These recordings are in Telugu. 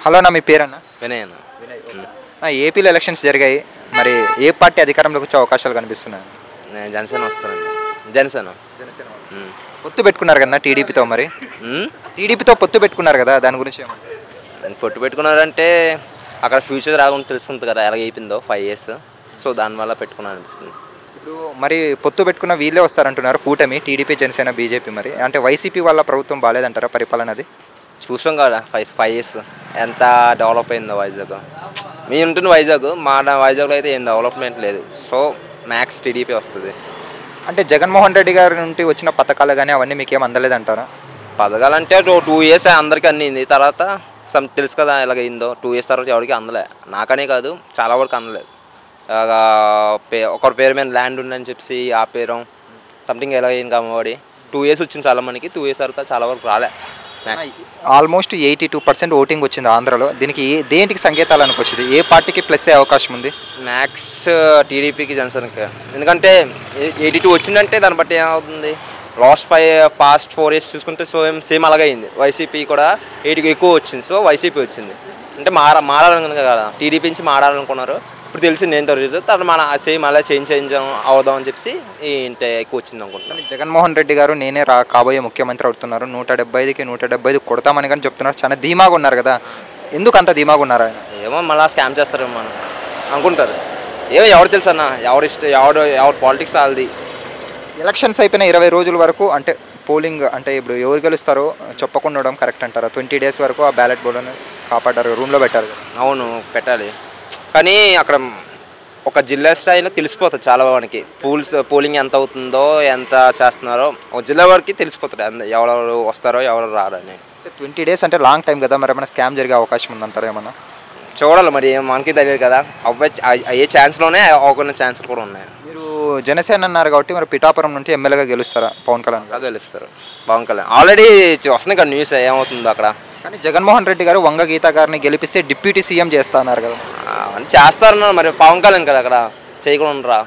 హలో అన్న, మీ పేరన్న? వినయ్ అన్న. ఏపీలో ఎలక్షన్స్ జరిగాయి, మరి ఏ పార్టీ అధికారంలోకి వచ్చే అవకాశాలు కనిపిస్తున్నాయి? నేను జనసేన వస్తానండి. జనసేన పొత్తు పెట్టుకున్నారు కదా టీడీపీతో, మరి టీడీపీతో పొత్తు పెట్టుకున్నారు కదా, దాని గురించి పొట్టు పెట్టుకున్నారంటే అక్కడ ఫ్యూచర్ రాకుండా తెలుస్తుంది కదా, ఎలాగ అయిపోయిందో 5 years. సో దానివల్ల పెట్టుకున్నాను అనిపిస్తుంది. ఇప్పుడు మరి పొత్తు పెట్టుకున్న వీళ్ళే వస్తారంటున్నారు, కూటమి, టీడీపీ, జనసేన, బీజేపీ. మరి అంటే వైసీపీ వాళ్ళ ప్రభుత్వం బాగాలేదంటారా పరిపాలనది? చూసాం కదా 5 years ఎంత డెవలప్ అయిందో వైజాగ్. మేము ఉంటుంది వైజాగ్, మా వైజాగ్లో అయితే ఏం డెవలప్మెంట్ లేదు. సో మ్యాక్స్ టీడీపీ వస్తుంది. అంటే జగన్మోహన్ రెడ్డి గారి నుండి వచ్చిన పథకాలు కానీ అవన్నీ మీకేం అందలేదంటారా? పథకాలంటే 2 years అందరికీ అందింది. తర్వాత తెలుసు కదా ఎలాగైందో. 2 years తర్వాత ఎవరికి అందలే, నాకనే కాదు చాలా వరకు అందలేదు. ఒకరి పేరు మీద ల్యాండ్ ఉందని చెప్పి ఆ పేరు సంథింగ్ ఎలాగైంది కాబట్టి 2 years వచ్చింది చాలా మందికి. 2 years తర్వాత చాలా వరకు రాలే. ఆల్మోస్ట్ 82% ఓటింగ్ వచ్చింది ఆంధ్రలో. దీనికి దేనికి సంకేతాలు అనుకొచ్చింది? ఏ పార్టీకి ప్లస్ అయ్యే అవకాశం ఉంది? మ్యాక్స్ టీడీపీకి, జనసేనకి. ఎందుకంటే 82 వచ్చిందంటే దాన్ని బట్టి ఏమవుతుంది, పాస్ట్ 4 years చూసుకుంటే సేమ్ అలాగే అయింది. వైసీపీ కూడా 80 ఎక్కువ వచ్చింది. సో వైసీపీ వచ్చింది అంటే మారాలనుకున్నా కదా, టీడీపీ నుంచి మారాలనుకున్నారు. ఇప్పుడు తెలిసింది ఏంటో రీజన్, తర్వాత మన సేమ్ అలా చేంజ్ అవుదాం అని చెప్పి ఇంటే ఎక్కువ వచ్చింది అనుకుంటున్నాను. జగన్మోహన్ రెడ్డి గారు నేనే కాబోయే ముఖ్యమంత్రి అవుతున్నారు, 175కి 175 కొడతామని కానీ చెప్తున్నారు. చాలా ధీమాగా ఉన్నారు కదా, ఎందుకు అంత ధీమాగా ఉన్నారు ఆయన? ఏమో మళ్ళీ స్కామ్ చేస్తారేమో మనం అనుకుంటారు. ఏమో ఎవరు తెలుసు అన్న, ఎవరు పాలిటిక్స్ వాళ్ళది. ఎలక్షన్స్ అయిపోయిన 20 రోజుల వరకు అంటే పోలింగ్ అంటే ఇప్పుడు ఎవరు గెలుస్తారో చెప్పకుండా ఉండడం కరెక్ట్ అంటారా? 20 days వరకు ఆ బ్యాలెట్ బోర్డుని కాపాడారు, రూమ్లో పెట్టారు. అవును పెట్టాలి, కానీ అక్కడ ఒక జిల్లా స్థాయిలో తెలిసిపోతుంది చాలా వానికి పోలింగ్ ఎంత అవుతుందో, ఎంత చేస్తున్నారో ఒక జిల్లా వరకు తెలిసిపోతుంది ఎవరు వస్తారో ఎవరు రారని. 20 days అంటే లాంగ్ టైం కదా, మరి ఏమైనా స్కామ్ జరిగే అవకాశం ఉందంటారా? ఏమన్నా చూడాలి, మరి మనకి తెలియదు కదా. అయ్యే ఛాన్స్లోనే అవకున్న ఛాన్సులు కూడా ఉన్నాయి. మీరు జనసేన అన్నారు కాబట్టి మరి పిఠాపురం నుండి ఎమ్మెల్యేగా గెలుస్తారా పవన్ కళ్యాణ్? గెలుస్తారు పవన్ కళ్యాణ్. ఆల్రెడీ వస్తున్నాయి కదా న్యూస్ ఏమవుతుందో అక్కడ. కానీ జగన్మోహన్ రెడ్డి గారు వంగ గీత గారిని గెలిపిస్తే డిప్యూటీ సీఎం చేస్తున్నారు కదా, అని చేస్తారన్నారు. మరి పవన్ కళ్యాణ్ కదా అక్కడ చేయకుండా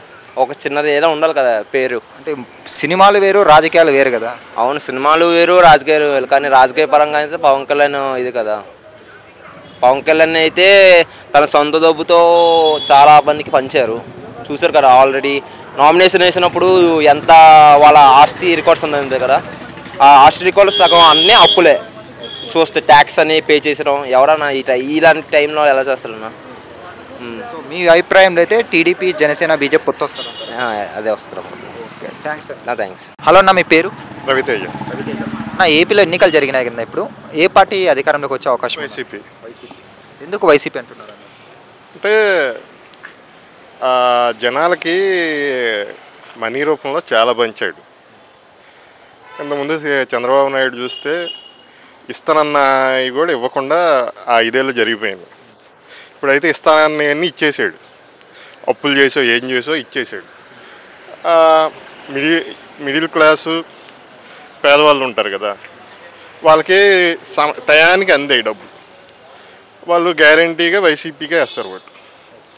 ఒక చిన్నది ఏదో ఉండాలి కదా పేరు. అంటే సినిమాలు వేరు, రాజకీయాలు వేరు కదా. అవును, సినిమాలు వేరు, రాజకీయాలు వేరు. కానీ రాజకీయ పరంగా అయితే పవన్ కళ్యాణ్ ఇది కదా. పవన్ కళ్యాణ్ అయితే తన సొంత డబ్బుతో చాలా మందికి పంచారు, చూసారు కదా. ఆల్రెడీ నామినేషన్ వేసినప్పుడు ఎంత వాళ్ళ ఆస్తి రికార్డ్స్ ఉంది కదా, ఆ ఆస్తి రికార్డ్స్ సగం అన్నీ అప్పులే. చూస్తే ట్యాక్స్ అని పే చేసడం ఎవరన్నా ఇలాంటి టైంలో ఎలా చేస్తారన్నా? సో మీ అభిప్రాయంలో అయితే టీడీపీ, జనసేన, బీజేపీ పొత్తు వస్తారు? అదే వస్తారు. థ్యాంక్స్. హలో అన్న, మీ పేరు? రవితేజ. నా ఏపీలో ఎన్నికలు జరిగినాయి కదా, ఇప్పుడు ఏ పార్టీ అధికారంలోకి వచ్చే అవకాశం? వైసీపీ. ఎందుకు వైసీపీ అంటున్నారు? అంటే జనాలకి మనీ రూపంలో చాలా పంచాడు. ఇంతకుముందు చంద్రబాబు నాయుడు చూస్తే ఇస్తానన్నవి కూడా ఇవ్వకుండా ఆ 5 ఏళ్ళు జరిగిపోయింది. ఇప్పుడైతే ఇస్తానన్నీ ఇచ్చేసాడు, అప్పులు చేసో ఏం చేసో ఇచ్చేసాడు. మిడిల్ క్లాసు పేదవాళ్ళు ఉంటారు కదా, వాళ్ళకి టయానికి అందాయి డబ్బులు, వాళ్ళు గ్యారంటీగా వైసీపీకే వేస్తారు ఓటు.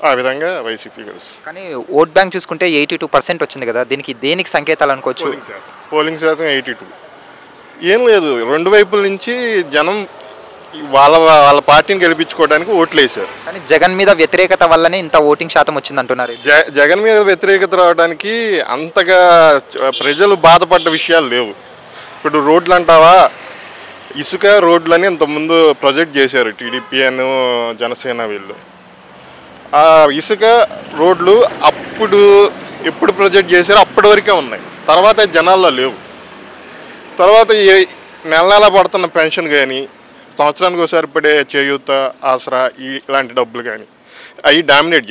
ఆ విధంగా వైసీపీ గెలుస్తుంది. కానీ ఓట్ బ్యాంక్ చూసుకుంటే 82% వచ్చింది కదా, దేనికి సంకేతాలు అనుకోవచ్చు? పోలింగ్ శాతం 82. ఏం లేదు, రెండు వైపుల నుంచి జనం వాళ్ళ పార్టీని గెలిపించుకోవడానికి ఓట్లు వేశారు. కానీ జగన్ మీద వ్యతిరేకత వల్లనే ఇంత ఓటింగ్ శాతం వచ్చింది అంటున్నారు. జగన్ మీద వ్యతిరేకత రావడానికి అంతగా ప్రజలు బాధపడ్డ విషయాలు లేవు. ఇప్పుడు రోడ్లు అంటావా, ఇసుక రోడ్లని ఇంతకుముందు ప్రాజెక్ట్ చేశారు టీడీపీ అని జనసేన వీళ్ళు. ఆ ఇసుక రోడ్లు ఎప్పుడు ప్రాజెక్ట్ చేశారో అప్పటి వరకే ఉన్నాయి, తర్వాత జనాల్లో లేవు. తర్వాత నెల పడుతున్న పెన్షన్ కానీ, సంవత్సరానికి ఒకసారి పడే చేయూత, ఆసరా ఇలాంటి డబ్బులు కానీ అవి డామినేట్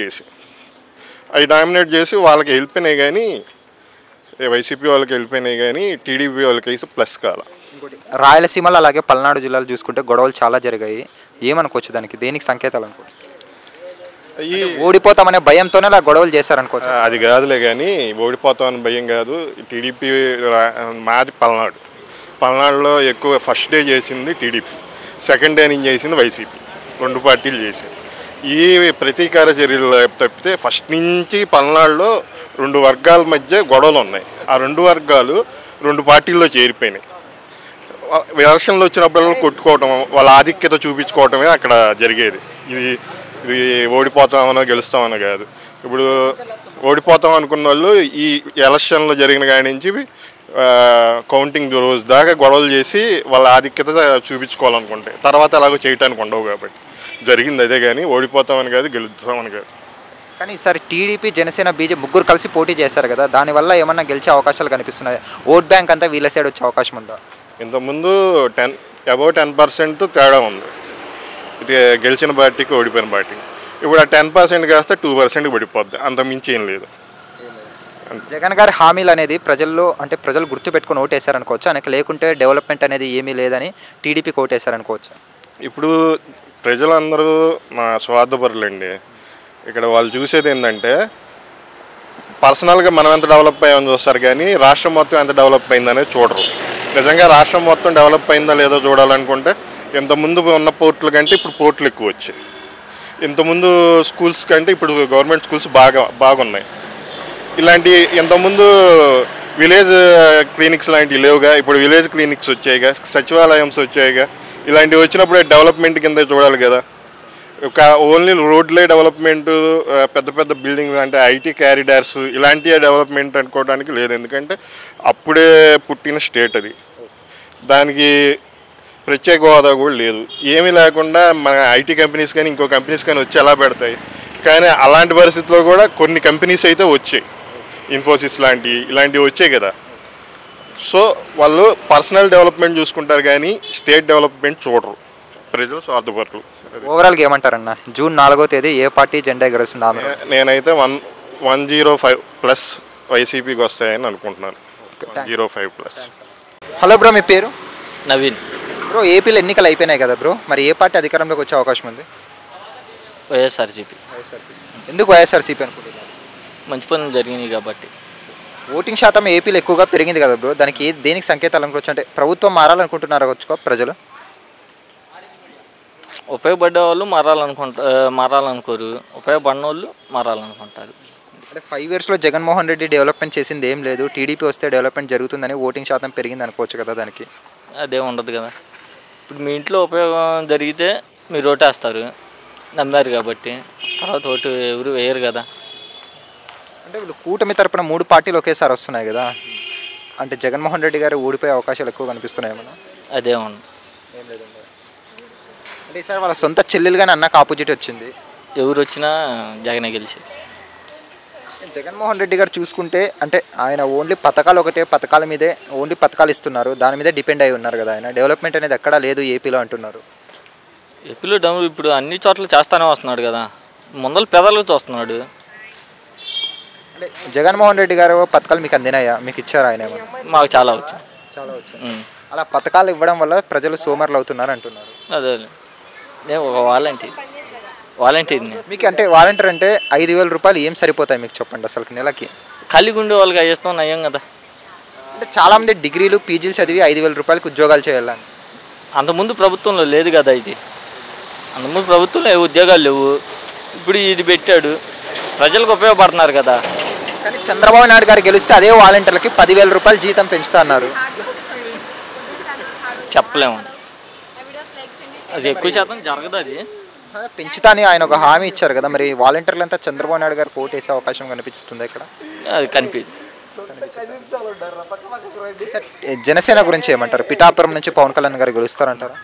చేసి వాళ్ళకి వెళ్ళిపోయినాయి. కానీ వైసీపీ వాళ్ళకి వెళ్ళిపోయినాయి, కానీ టీడీపీ వాళ్ళకి అయితే ప్లస్ కాల. రాయలసీమలో అలాగే పల్నాడు జిల్లాలు చూసుకుంటే గొడవలు చాలా జరిగాయి, ఏమనుకోవచ్చు దానికి? దేనికి సంకేతాలు అనుకోవచ్చు? ఈ ఓడిపోతామనే భయంతోనే అలా గొడవలు చేశారనుకోవచ్చు. అది కాదులే, కానీ ఓడిపోతామని భయం కాదు. టీడీపీ మాది పల్నాడులో ఎక్కువ ఫస్ట్ డే చేసింది టీడీపీ, సెకండ్ డే నుంచి చేసింది వైసీపీ. 2 పార్టీలు చేశారు. ఈ ప్రతీకార చర్యలు తప్పితే ఫస్ట్ నుంచి పల్నాడులో 2 వర్గాల మధ్య గొడవలు ఉన్నాయి. ఆ 2 వర్గాలు 2 పార్టీల్లో చేరిపోయినాయి. ఎలక్షన్లు వచ్చినప్పుడు కొట్టుకోవటం, వాళ్ళ ఆధిక్యత చూపించుకోవటమే అక్కడ జరిగేది. ఇది ఇది ఓడిపోతామనో గెలుస్తామనో కాదు. ఇప్పుడు ఓడిపోతాం అనుకున్న వాళ్ళు ఈ ఎలక్షన్లో జరిగిన కాడి నుంచి కౌంటింగ్ రోజు దాకా గొడవలు చేసి వాళ్ళ ఆధిక్యత చూపించుకోవాలనుకుంటే తర్వాత ఎలాగో చేయటానికి ఉండవు. కాబట్టి జరిగింది అదే, కానీ ఓడిపోతామని కాదు, గెలుస్తామని కాదు. కానీ ఈసారి టీడీపీ, జనసేన, బీజేపీ ముగ్గురు కలిసి పోటీ చేశారు కదా, దానివల్ల ఏమన్నా గెలిచే అవకాశాలు కనిపిస్తున్నాయి? ఓట్ బ్యాంక్ అంతా వీళ్ళ సైడ్ వచ్చే అవకాశం ఉందా? ఇంతకుముందు అబౌట్ 10% తేడా ఉంది ఇది గెలిచిన పార్టీకి ఓడిపోయిన పార్టీకి. ఇప్పుడు ఆ 10% కాస్తే 2% పడిపోద్ది, అంత మించి ఏం లేదు. జగన్ గారి హామీలు అనేది ప్రజలు గుర్తుపెట్టుకుని ఓటేశారనుకోవచ్చు, ఆయనకు లేకుంటే డెవలప్మెంట్ అనేది ఏమీ లేదని టీడీపీకి ఓటేశారనుకోవచ్చు. ఇప్పుడు ప్రజలందరూ మా స్వార్థపరులండి. ఇక్కడ వాళ్ళు చూసేది ఏంటంటే పర్సనల్గా మనం ఎంత డెవలప్ అయ్యామని చూస్తారు, కానీ రాష్ట్రం మొత్తం ఎంత డెవలప్ అయిందనేది చూడరు. నిజంగా రాష్ట్రం మొత్తం డెవలప్ అయిందా లేదో చూడాలనుకుంటే ఇంతకుముందు ఉన్న పోర్టుల కంటే ఇప్పుడు పోర్టులు ఎక్కువ వచ్చాయి. ఇంతకుముందు స్కూల్స్ కంటే ఇప్పుడు గవర్నమెంట్ స్కూల్స్ బాగున్నాయి. ఇలాంటి ఇంతకుముందు విలేజ్ క్లినిక్స్ లాంటివి లేవుగా, ఇప్పుడు విలేజ్ క్లినిక్స్ వచ్చాయిగా, సచివాలయంస్ వచ్చాయిగా. ఇలాంటివి వచ్చినప్పుడు డెవలప్మెంట్ కింద చూడాలి కదా. ఒక ఓన్లీ రోడ్లే డెవలప్మెంట్, పెద్ద పెద్ద బిల్డింగ్లు అంటే ఐటీ క్యారిడార్స్ ఇలాంటి డెవలప్మెంట్ అనుకోవడానికి లేదు. ఎందుకంటే అప్పుడే పుట్టిన స్టేట్ అది, దానికి ప్రత్యేక హోదా కూడా లేదు. ఏమీ లేకుండా మన ఐటీ కంపెనీస్ కానీ ఇంకో కంపెనీస్ కానీ వచ్చి ఎలా పెడతాయి. కానీ అలాంటి పరిస్థితుల్లో కూడా కొన్ని కంపెనీస్ అయితే వచ్చాయి, ఇన్ఫోసిస్ ఇలాంటివి వచ్చాయి కదా. సో వాళ్ళు పర్సనల్ డెవలప్మెంట్ చూసుకుంటారు కానీ స్టేట్ డెవలప్మెంట్ చూడరు. ప్రజలు స్వార్థపరులు. ఓవరాల్గా ఏమంటారన్న, జూన్ 4వ తేదీ ఏ పార్టీ జెండా ఎగరేస్తుంది? నేనైతే 105+ వైసీపీకి వస్తాయని అనుకుంటున్నాను. 105+. హలో బ్రో, మీ పేరు? నవీన్. బ్రో, ఏపీలో ఎన్నికలు అయిపోయినాయి కదా బ్రో, మరి ఏ పార్టీ అధికారంలోకి వచ్చే అవకాశం ఉంది? వైఎస్ఆర్సీపీ. ఎందుకు వైఎస్ఆర్సీపీ అనుకుంటున్నారు? మంచి పనులు జరిగినాయి కాబట్టి. ఓటింగ్ శాతం ఏపీలో ఎక్కువగా పెరిగింది కదా బ్రో, దానికి దేనికి సంకేతాలు అనుకోవచ్చు? అంటే ప్రభుత్వం మారాలనుకుంటున్నారు వచ్చుకో ప్రజలు? ఉపయోగపడ్డే వాళ్ళు మారాలనుకోరు, ఉపయోగపడిన వాళ్ళు మారాలనుకుంటారు. అంటే 5 yearsలో జగన్మోహన్ రెడ్డి డెవలప్మెంట్ చేసింది ఏం లేదు, టీడీపీ వస్తే డెవలప్మెంట్ జరుగుతుందని ఓటింగ్ శాతం పెరిగింది అనుకోవచ్చు కదా దానికి? అదే ఉండదు కదా. ఇప్పుడు మీ ఇంట్లో ఉపయోగం జరిగితే మీరు ఓటేస్తారు, నమ్మారు కాబట్టి. తర్వాత ఓటు ఎవరు వేయరు కదా. అంటే వీళ్ళు కూటమి తరపున 3 పార్టీలు ఒకేసారి వస్తున్నాయి కదా, అంటే జగన్మోహన్ రెడ్డి గారు ఓడిపోయే అవకాశాలు ఎక్కువ కనిపిస్తున్నాయి ఏమన్నా? అదే ఉండదు. ఏం లేదండి. అంటే ఈసారి వాళ్ళ సొంత చెల్లెలుగానే అన్నకు ఆపోజిట్ వచ్చింది. ఎవరు వచ్చినా జగనే గెలిచి. జగన్మోహన్ రెడ్డి గారు చూసుకుంటే అంటే ఆయన ఓన్లీ పథకాలు పథకాల మీదే ఓన్లీ పథకాలు ఇస్తున్నారు, దాని మీదే డిపెండ్ అయి ఉన్నారు కదా. ఆయన డెవలప్మెంట్ అనేది ఎక్కడా లేదు ఏపీలో అంటున్నారు. ఏపీలో ఇప్పుడు అన్ని చోట్ల చేస్తానే వస్తున్నాడు కదా, ముందర పేదలకు చూస్తున్నాడు. అంటే జగన్మోహన్ రెడ్డి గారు పథకాలు మీకు అందినాయా, మీకు ఇచ్చారు ఆయన? మాకు చాలా వచ్చు. అలా పథకాలు ఇవ్వడం వల్ల ప్రజలు సోమరులు అవుతున్నారు అంటున్నారు. అదే నేను ఒక వాలంటీర్ మీకు. అంటే వాలంటీర్ అంటే 5,000 రూపాయలు ఏం సరిపోతాయి మీకు చెప్పండి అసలు నెలకి? ఖాళీగా ఉండే వాళ్ళకి అయ్యేస్తాం నయం కదా. అంటే చాలామంది డిగ్రీలు పీజీలు చదివి 5,000 రూపాయలకి ఉద్యోగాలు చేయాలని. అంతకుముందు ప్రభుత్వంలో లేదు కదా ఇది. అంతకుముందు ప్రభుత్వంలో ఉద్యోగాలు లేవు, ఇప్పుడు ఇది పెట్టాడు, ప్రజలకు ఉపయోగపడుతున్నారు కదా. కానీ చంద్రబాబు నాయుడు గారు గెలిస్తే అదే వాలంటీర్లకి 10,000 రూపాయలు జీతం పెంచుతా అన్నారు. చెప్పలేము, అది ఎక్కువ శాతం జరగదు. అది పెంచుతా అని ఆయన ఒక హామీ ఇచ్చారు కదా, మరి వాలంటీర్లు అంతా చంద్రబాబు నాయుడు గారు ఓటు వేసే అవకాశం కనిపిస్తుంది ఇక్కడ? అది కనిపించదు. జనసేన గురించి ఏమంటారు? పిఠాపురం నుంచి పవన్ కళ్యాణ్ గారు గెలుస్తారంటారా?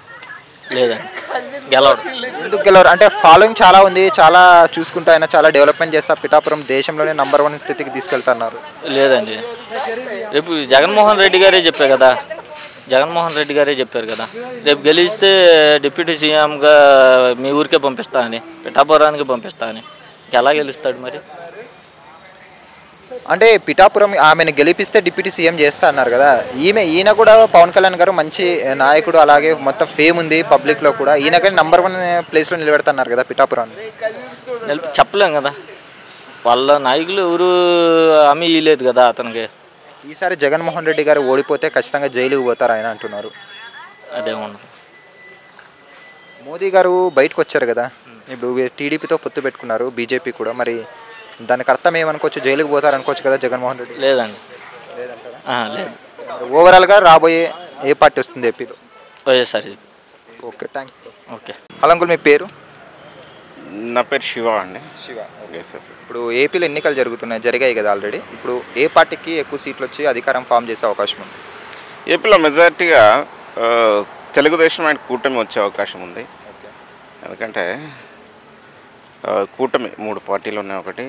లేదండి, గెలవరు. ఎందుకు గెలవరు? అంటే ఫాలోయింగ్ చాలా ఉంది, చాలా చూసుకుంటూ ఆయన చాలా డెవలప్మెంట్ చేస్తా పిఠాపురం దేశంలోనే నంబర్ 1 స్థితికి తీసుకెళ్తున్నారు. లేదండి, రేపు జగన్మోహన్ రెడ్డి గారే చెప్పారు కదా, రేపు గెలిస్తే డిప్యూటీ సీఎంగా మీ ఊరికే పంపిస్తా అని, పిఠాపురానికి పంపిస్తా అని. ఎలా గెలుస్తాడు మరి? అంటే పిఠాపురం ఆమెను గెలిపిస్తే డిప్యూటీ సీఎం చేస్తా అన్నారు కదా, ఈయన కూడా పవన్ కళ్యాణ్ గారు మంచి నాయకుడు, అలాగే మొత్తం ఫేమ్ ఉంది పబ్లిక్లో కూడా, ఈయన కానీ నంబర్ 1 ప్లేస్లో నిలబెడుతున్నారు కదా పిఠాపురాన్ని. చెప్పలేం కదా, వాళ్ళ నాయకులు ఎవరు హామీ ఇవ్వలేదు కదా అతనికి. ఈసారి జగన్మోహన్ రెడ్డి గారు ఓడిపోతే ఖచ్చితంగా జైలుకు పోతారు ఆయన అంటున్నారు. అదే ఉండదు. మోదీ గారు బయటకు వచ్చారు కదా, ఇప్పుడు టీడీపీతో పొత్తు పెట్టుకున్నారు, బీజేపీ కూడా, మరి దానికి అర్థం ఏమనుకోవచ్చు? జైలుకు పోతారు అనుకోవచ్చు కదా జగన్మోహన్ రెడ్డి? లేదండి, లేదంటారా? లేదు. ఓవరాల్గా రాబోయే ఏ పార్టీ వస్తుంది ఏపీలో? YSR. Okay, thanks. Okay. Hello uncle, మీ పేరు? నా పేరు శివ అండి. శివ. Yes yes. ఇప్పుడు ఏపీలో ఎన్నికలు జరిగాయి కదా ఆల్రెడీ. ఇప్పుడు ఏ పార్టీకి ఎక్కువ సీట్లు వచ్చి అధికారం ఫామ్ చేసే అవకాశం ఉంది? ఏపీలో మెజారిటీగా తెలుగుదేశం అండ్ కూటమి వచ్చే అవకాశం ఉంది. ఎందుకంటే కూటమి 3 పార్టీలు ఉన్నాయి. ఒకటి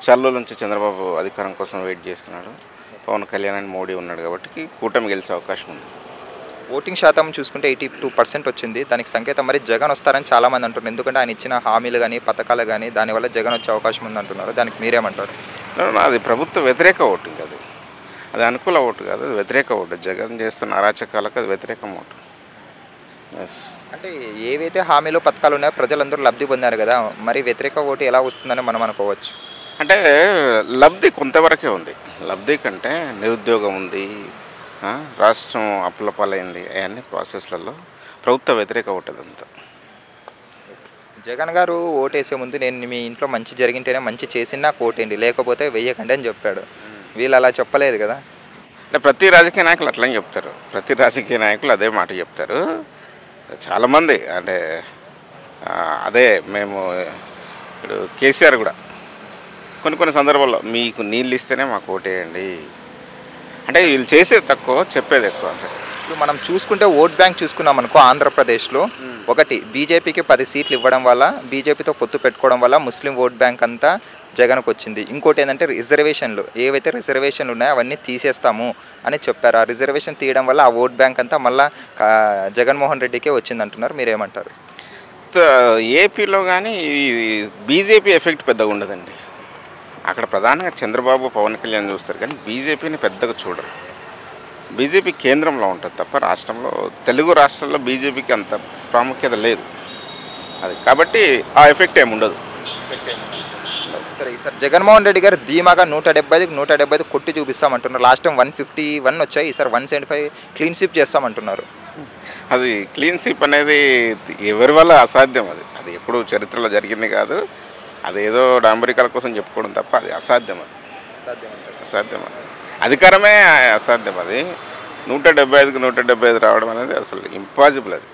చల్లు నుంచి చంద్రబాబు అధికారం కోసం వెయిట్ చేస్తున్నాడు, పవన్ కళ్యాణ్ అండ్ మోడీ ఉన్నాడు కాబట్టి కూటమి గెలిచే అవకాశం ఉంది. ఓటింగ్ శాతం చూసుకుంటే 82% వచ్చింది. దానికి సంకేతం మరి జగన్ వస్తారని చాలామంది అంటున్నారు. ఎందుకంటే ఆయన ఇచ్చిన హామీలు కానీ పథకాలు కానీ దానివల్ల జగన్ వచ్చే అవకాశం ఉంది అంటున్నారు. దానికి మీరేమంటారు? అది ప్రభుత్వ వ్యతిరేక ఓటింగ్, అది అనుకూల ఓటు కాదు, అది వ్యతిరేక ఓటు. జగన్ చేస్తున్న అరాచకాలకు అది వ్యతిరేకం ఓటు. ఎస్. అంటే ఏవైతే హామీలు పథకాలు ఉన్నాయో ప్రజలందరూ లబ్ధి పొందారు కదా, మరి వ్యతిరేక ఓటు ఎలా వస్తుందని మనం అనుకోవచ్చు? అంటే లబ్ధి కొంతవరకే ఉంది. లబ్ధి కంటే నిరుద్యోగం ఉంది, రాష్ట్రం అప్పుల పాలైంది, అవన్నీ ప్రాసెస్లలో ప్రభుత్వ వ్యతిరేక ఓటు అదంతా. జగన్ గారు ఓటేసే ముందు నేను మీ ఇంట్లో మంచి జరిగింటేనే మంచి చేసినా ఓటేయండి, లేకపోతే వెయ్యకండి అని చెప్పాడు. వీళ్ళు అలా చెప్పలేదు కదా. అంటే ప్రతి రాజకీయ నాయకులు అట్లనే చెప్తారు, ప్రతి రాజకీయ నాయకులు అదే మాట చెప్తారు. చాలామంది అంటే అదే మేము ఇప్పుడు కేసీఆర్ కూడా కొన్ని సందర్భాల్లో మీకు నీళ్ళు ఇస్తేనే మాకు ఓటేయండి అంటే వీళ్ళు చేసేది తక్కువ, చెప్పేది ఎక్కువ. అంటే ఇప్పుడు మనం చూసుకుంటే ఓట్ బ్యాంక్ చూసుకున్నాం అనుకో, ఆంధ్రప్రదేశ్లో ఒకటి బీజేపీకి 10 సీట్లు ఇవ్వడం వల్ల, బీజేపీతో పొత్తు పెట్టుకోవడం వల్ల ముస్లిం ఓట్ బ్యాంక్ అంతా జగన్కు వచ్చింది. ఇంకోటి ఏంటంటే రిజర్వేషన్లు, ఏవైతే రిజర్వేషన్లు ఉన్నాయో అవన్నీ తీసేస్తాము అని చెప్పారు. ఆ రిజర్వేషన్ తీయడం వల్ల ఆ ఓట్ బ్యాంక్ అంతా మళ్ళీ జగన్మోహన్ రెడ్డికే వచ్చింది అంటున్నారు. మీరేమంటారు? ఏపీలో కానీ బీజేపీ ఎఫెక్ట్ పెద్దగా ఉండదండి. అక్కడ ప్రధానంగా చంద్రబాబు పవన్ కళ్యాణ్ చూస్తారు కానీ బీజేపీని పెద్దగా చూడరు. బీజేపీ కేంద్రంలో ఉంటుంది తప్ప రాష్ట్రంలో, తెలుగు రాష్ట్రాల్లో బీజేపీకి అంత ప్రాముఖ్యత లేదు. అది కాబట్టి ఆ ఎఫెక్ట్ ఏమి ఉండదు. సరే, ఈసారి జగన్మోహన్ రెడ్డి గారు ధీమాగా 175 కొట్టి చూపిస్తామంటున్నారు. లాస్ట్ టైం 151 వచ్చాయి, ఈసారి 175 క్లీన్ స్వీప్ చేస్తామంటున్నారు. అది క్లీన్ స్వీప్ అనేది ఎవరి వల్ల అసాధ్యం. అది ఎప్పుడు చరిత్రలో జరిగింది కాదు. అదేదో డాంబరికాల కోసం చెప్పుకోవడం తప్ప అది అసాధ్యం. అసాధ్యం. అధికారమే అసాధ్యం. అది 175కి 175 రావడం అనేది అసలు ఇంపాసిబుల్. అది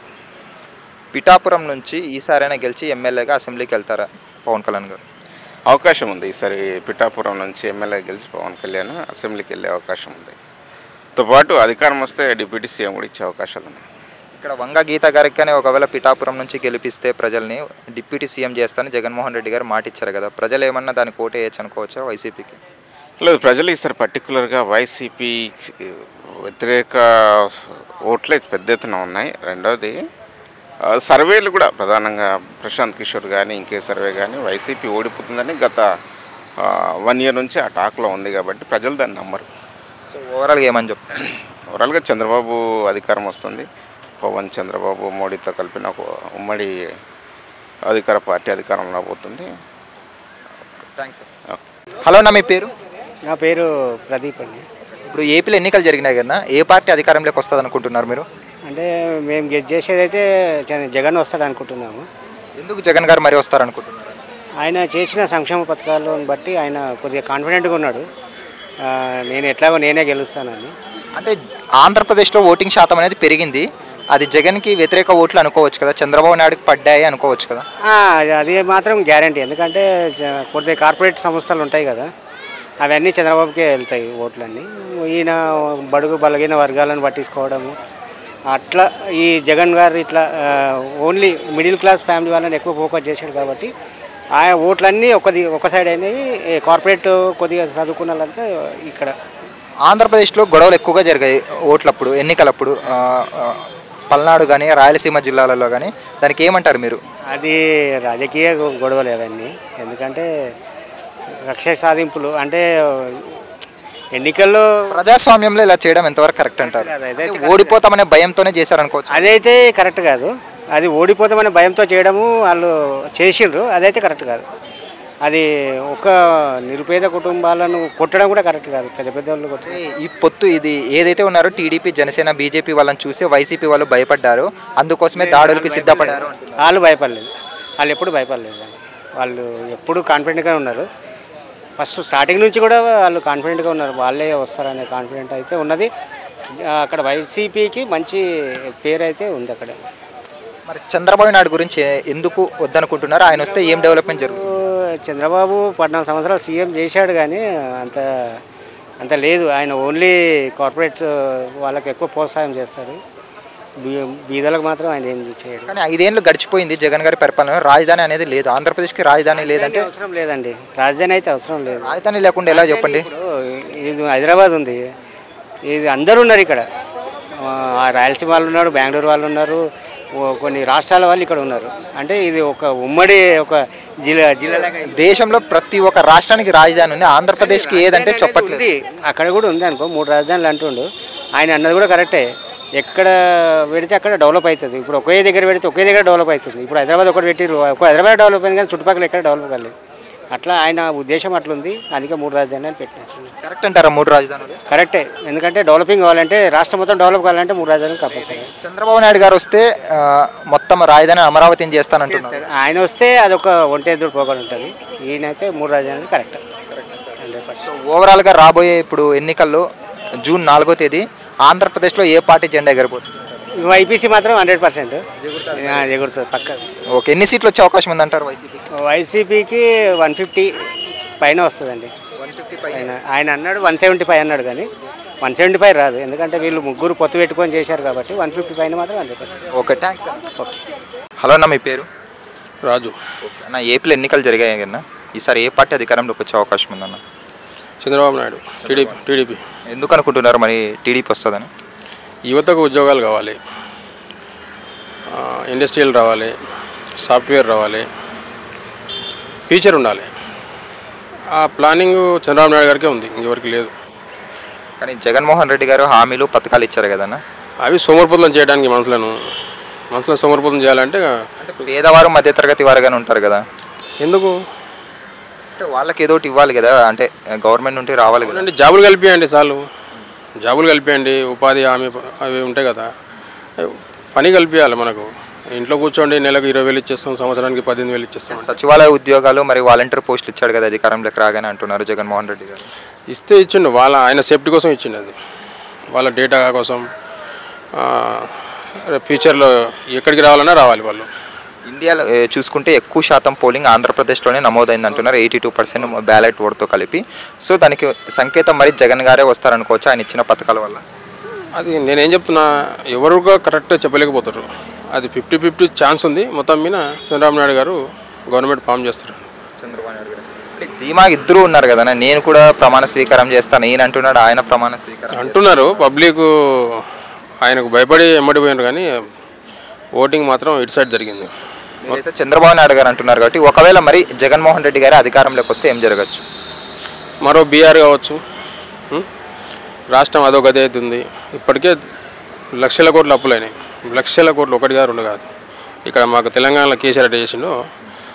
పిఠాపురం నుంచి ఈసారైనా గెలిచి ఎమ్మెల్యేగా అసెంబ్లీకి వెళ్తారా పవన్ కళ్యాణ్ గారు? అవకాశం ఉంది. ఈసారి పిఠాపురం నుంచి ఎమ్మెల్యే గెలిచి పవన్ కళ్యాణ్ అసెంబ్లీకి వెళ్ళే అవకాశం ఉంది. పాటు అధికారం వస్తే డిప్యూటీ సీఎం కూడా ఇచ్చే అవకాశాలు ఉన్నాయి. ఇక్కడ వంగ గీత గారికి కానీ ఒకవేళ పిఠాపురం నుంచి గెలిపిస్తే ప్రజల్ని డిప్యూటీ సీఎం చేస్తానని జగన్మోహన్ రెడ్డి గారు మాట ఇచ్చారు కదా, ప్రజలు ఏమన్నా దానికి ఓటు వేయచ్చు అనుకోవచ్చా వైసీపీకి? లేదు, ప్రజలు ఈసారి పర్టికులర్గా వైసీపీ వ్యతిరేక ఓట్లే పెద్ద ఎత్తున ఉన్నాయి. రెండవది సర్వేలు కూడా ప్రధానంగా ప్రశాంత్ కిషోర్ కానీ ఇంకే సర్వే కానీ వైసీపీ ఓడిపోతుందని గత 1 year నుంచి ఆ టాక్లో ఉంది కాబట్టి ప్రజలు దాన్ని నమ్మరు. సో ఓవరాల్గా ఏమని చెప్తారు? ఓవరాల్గా చంద్రబాబు అధికారం వస్తుంది. పవన్ చంద్రబాబు మోడీతో కలిపిన ఒక ఉమ్మడి అధికార పార్టీ అధికారంలో పోతుంది. Thanks sir. హలో అన్న, మీ పేరు? నా పేరు ప్రదీప్ అండి. ఇప్పుడు ఏపీలో ఎన్నికలు జరిగినాయి కదా, ఏ పార్టీ అధికారంలోకి వస్తుంది అనుకుంటున్నారు మీరు? అంటే మేము గెస్ చేసేదైతే జగన్ వస్తాడు అనుకుంటున్నాము. ఎందుకు జగన్ గారు మరి వస్తారనుకుంటున్నారు? ఆయన చేసిన సంక్షేమ పథకాలను బట్టి ఆయన కొద్దిగా కాన్ఫిడెంట్గా ఉన్నాడు, నేను ఎట్లాగో నేనే గెలుస్తానని. అంటే ఆంధ్రప్రదేశ్లో ఓటింగ్ శాతం అనేది పెరిగింది, అది జగన్కి వ్యతిరేక ఓట్లు అనుకోవచ్చు కదా, చంద్రబాబు నాయుడుకి పడ్డాయి అనుకోవచ్చు కదా? అది మాత్రం గ్యారంటీ. ఎందుకంటే కొద్దిగా కార్పొరేట్ సంస్థలు ఉంటాయి కదా, అవన్నీ చంద్రబాబుకే వెళ్తాయి ఓట్లన్నీ. ఈయన బడుగు బలగిన వర్గాలను పట్టించుకోవడము అట్లా, ఈ జగన్ గారు ఇట్లా ఓన్లీ మిడిల్ క్లాస్ ఫ్యామిలీ వాళ్ళని ఎక్కువ ఫోకస్ చేశాడు కాబట్టి ఆ ఓట్లన్నీ ఒక సైడ్ అయినాయి. కార్పొరేట్ కొద్దిగా చదువుకున్న వాళ్ళంతా ఇక్కడ. ఆంధ్రప్రదేశ్లో గొడవలు ఎక్కువగా జరిగాయి ఓట్లప్పుడు, ఎన్నికలప్పుడు, పల్నాడు కానీ రాయలసీమ జిల్లాలలో కానీ, దానికి ఏమంటారు మీరు? అది రాజకీయ గొడవలు అవన్నీ. ఎందుకంటే కక్ష సాధింపులు అంటే ఎన్నికల్లో ప్రజాస్వామ్యంలో ఇలా చేయడం ఎంతవరకు కరెక్ట్ అంటారు? ఓడిపోతామనే భయంతోనే చేశారనుకోవచ్చు. అదైతే కరెక్ట్ కాదు. అది ఓడిపోతామనే భయంతో చేయడము వాళ్ళు చేసిండ్రు, అదైతే కరెక్ట్ కాదు. అది ఒక నిరుపేద కుటుంబాలను కొట్టడం కూడా కరెక్ట్ కాదు. పెద్ద పెద్ద వాళ్ళు కొట్టే ఈ పొత్తు ఇది ఏదైతే ఉన్నారో టీడీపీ జనసేన బీజేపీ వాళ్ళని చూసి వైసీపీ వాళ్ళు భయపడ్డారు, అందుకోసమే దాడులకి సిద్ధపడ్డారు. వాళ్ళు భయపడలేదు, వాళ్ళు ఎప్పుడు భయపడలేదు. వాళ్ళు ఎప్పుడు కాన్ఫిడెంట్గా ఉన్నారు. ఫస్ట్ స్టార్టింగ్ నుంచి కూడా వాళ్ళు కాన్ఫిడెంట్గా ఉన్నారు, వాళ్ళే వస్తారనే కాన్ఫిడెంట్ అయితే ఉన్నది. అక్కడ వైసీపీకి మంచి పేరు అయితే ఉంది అక్కడ. మరి చంద్రబాబు నాయుడు గురించి ఎందుకు వద్దనుకుంటున్నారు? ఆయన వస్తే ఏం డెవలప్మెంట్ జరుగుతుంది? చంద్రబాబు 14 సంవత్సరాలు సీఎం చేశాడు కానీ అంత లేదు. ఆయన ఓన్లీ కార్పొరేట్ వాళ్ళకి ఎక్కువ ప్రోత్సాహం చేస్తాడు, బీదలకు మాత్రం ఆయన ఏం చేయడు. కానీ 5 ఏళ్ళు గడిచిపోయింది జగన్ గారి పరిపాలన, రాజధాని అనేది లేదు. ఆంధ్రప్రదేశ్కి రాజధాని లేదంటే అవసరం లేదండి, రాజధాని అయితే అవసరం లేదు. రాజధాని లేకుండా ఎలా చెప్పండి? ఇది హైదరాబాద్ ఉంది, ఇది అందరూ ఉన్నారు ఇక్కడ. రాయలసీమ వాళ్ళు ఉన్నారు, బెంగళూరు వాళ్ళు ఉన్నారు, కొన్ని రాష్ట్రాల వాళ్ళు ఇక్కడ ఉన్నారు. అంటే ఇది ఒక ఉమ్మడి ఒక జిల్లా దేశంలో ప్రతి ఒక్క రాష్ట్రానికి రాజధాని ఉంది, ఆంధ్రప్రదేశ్కి ఏదంటే చెప్పట్లేదు. అక్కడ కూడా ఉంది అనుకో, 3 రాజధానులు అంటుండు. ఆయన అన్నది కూడా కరెక్టే, ఎక్కడ పెడితే అక్కడ డెవలప్ అవుతుంది. ఇప్పుడు ఒకే దగ్గర పెడితే ఒకే దగ్గర డెవలప్ అవుతుంది. ఇప్పుడు హైదరాబాద్ ఒకటి పెట్టిరు, హైదరాబాద్ డెవలప్ అయింది కానీ చుట్టుపక్కల ఎక్కడ డెవలప్ కాలేదు. అట్లా ఆయన ఉద్దేశం అట్లుంది, అందుకే 3 రాజధానులు పెట్టినట్టు. కరెక్ట్ అంటారా 3 రాజధానులు? కరెక్టే, ఎందుకంటే డెవలపింగ్ కావాలంటే, రాష్ట్రం మొత్తం డెవలప్ కావాలంటే 3 రాజధానులు కంపల్సరీ. చంద్రబాబు నాయుడు గారు వస్తే మొత్తం రాజధాని అమరావతిని చేస్తానంటున్నారు. ఆయన వస్తే అదొక ఒంటెద్దుడు పోగలు ఉంటుంది. ఈయనైతే 3 రాజధానులు కరెక్ట్ 100%. సో ఓవరాల్గా రాబోయే ఇప్పుడు ఎన్నికల్లో జూన్ 4వ తేదీ ఆంధ్రప్రదేశ్లో ఏ పార్టీ జెండా ఎగరబోతుంది? వైపీసీ మాత్రం 100% ఎగురుతుంది పక్క. ఓకే, ఎన్ని సీట్లు వచ్చే అవకాశం ఉందంటారు వైసీపీకి 150 పైన వస్తుందండి. 150 పైన ఆయన అన్నాడు, 175 అన్నాడు కానీ 175 రాదు, ఎందుకంటే వీళ్ళు ముగ్గురు పొత్తు పెట్టుకొని చేశారు కాబట్టి 150 పైన మాత్రం 100%. Okay, thanks. ఓకే. హలో అన్న, మీ పేరు? రాజు. ఓకే అన్న, ఏపీలో ఎన్నికలు జరిగాయి కన్నా, ఈసారి ఏ పార్టీ అధికారంలోకి వచ్చే అవకాశం ఉందన్న? చంద్రబాబు నాయుడు, టీడీపీ. ఎందుకు అనుకుంటున్నారు మరి టీడీపీ వస్తుందని? యువతకు ఉద్యోగాలు కావాలి, ఇండస్ట్రియల్ రావాలి, సాఫ్ట్వేర్ రావాలి, ఫ్యూచర్ ఉండాలి. ఆ ప్లానింగ్ చంద్రబాబు నాయుడు గారికే ఉంది, ఇంకెవరికి లేదు. కానీ జగన్మోహన్ రెడ్డి గారు హామీలు పథకాలు ఇచ్చారు కదన్న, అవి సోమరిపోతం చేయడానికి మనుషులను సోమరిపోతం చేయాలంటే పేదవారు మధ్యతరగతి వారుగానే ఉంటారు కదా, ఎందుకు అంటే వాళ్ళకి ఏదో ఒకటి ఇవ్వాలి కదా, అంటే గవర్నమెంట్ నుండి రావాలి కదా. అంటే జాబులు కలిపియండి, చాలు జాబులు కలిపియండి, ఉపాధి హామీ అవి ఉంటాయి కదా, పని కలిపియాలి. మనకు ఇంట్లో కూర్చోండి నెలకు 20,000 ఇచ్చేస్తాం, సంవత్సరానికి 18,000 ఇచ్చేస్తాం. సచివాలయ ఉద్యోగాలు మరి వాలంటీర్ పోస్టులు ఇచ్చాడు కదా అధికారంలోకి రాగానే అంటున్నారు జగన్మోహన్ రెడ్డి గారు. ఇస్తే ఇచ్చిండు, ఆయన సేఫ్టీ కోసం ఇచ్చిండు, అది వాళ్ళ డేటా కోసం. ఫ్యూచర్లో ఎక్కడికి రావాలన్నా రావాలి వాళ్ళు. ఇండియాలో చూసుకుంటే ఎక్కువ శాతం పోలింగ్ ఆంధ్రప్రదేశ్లోనే నమోదైంది అంటున్నారు, 82% బ్యాలెట్ ఓటుతో కలిపి. సో దానికి సంకేతం మరి జగన్ గారే వస్తారనుకోవచ్చు ఆయన ఇచ్చిన పథకాల వల్ల. అది నేనేం చెప్తున్నా, ఎవరుగా కరెక్ట్గా చెప్పలేకపోతారు. అది 50-50 ఛాన్స్ ఉంది. మొత్తం మీద చంద్రబాబు నాయుడు గారు గవర్నమెంట్ ఫామ్ చేస్తారు. చంద్రబాబు నాయుడు గారు అంటే ధీమా ఇద్దరు ఉన్నారు కదా, నేను కూడా ప్రమాణ స్వీకారం చేస్తాను ఈయన అంటున్నాడు, ఆయన ప్రమాణ స్వీకారం అంటున్నారు. పబ్లిక్ ఆయనకు భయపడి ఎమ్మడి పోయినారు, కానీ ఓటింగ్ మాత్రం ఇటు సైడ్ జరిగింది. అయితే చంద్రబాబు నాయుడు గారు అంటున్నారు కాబట్టి ఒకవేళ మరి జగన్మోహన్ రెడ్డి గారు అధికారంలోకి వస్తే ఏం జరగచ్చు? మరో బీఆర్ కావచ్చు. రాష్ట్రం అదో గది అవుతుంది. ఇప్పటికే లక్షల కోట్లు అప్పులైనాయి. లక్షల కోట్లు, 1 కాదు 2 కాదు. ఇక్కడ మాకు తెలంగాణలో కేసీఆర్ చేసిండు,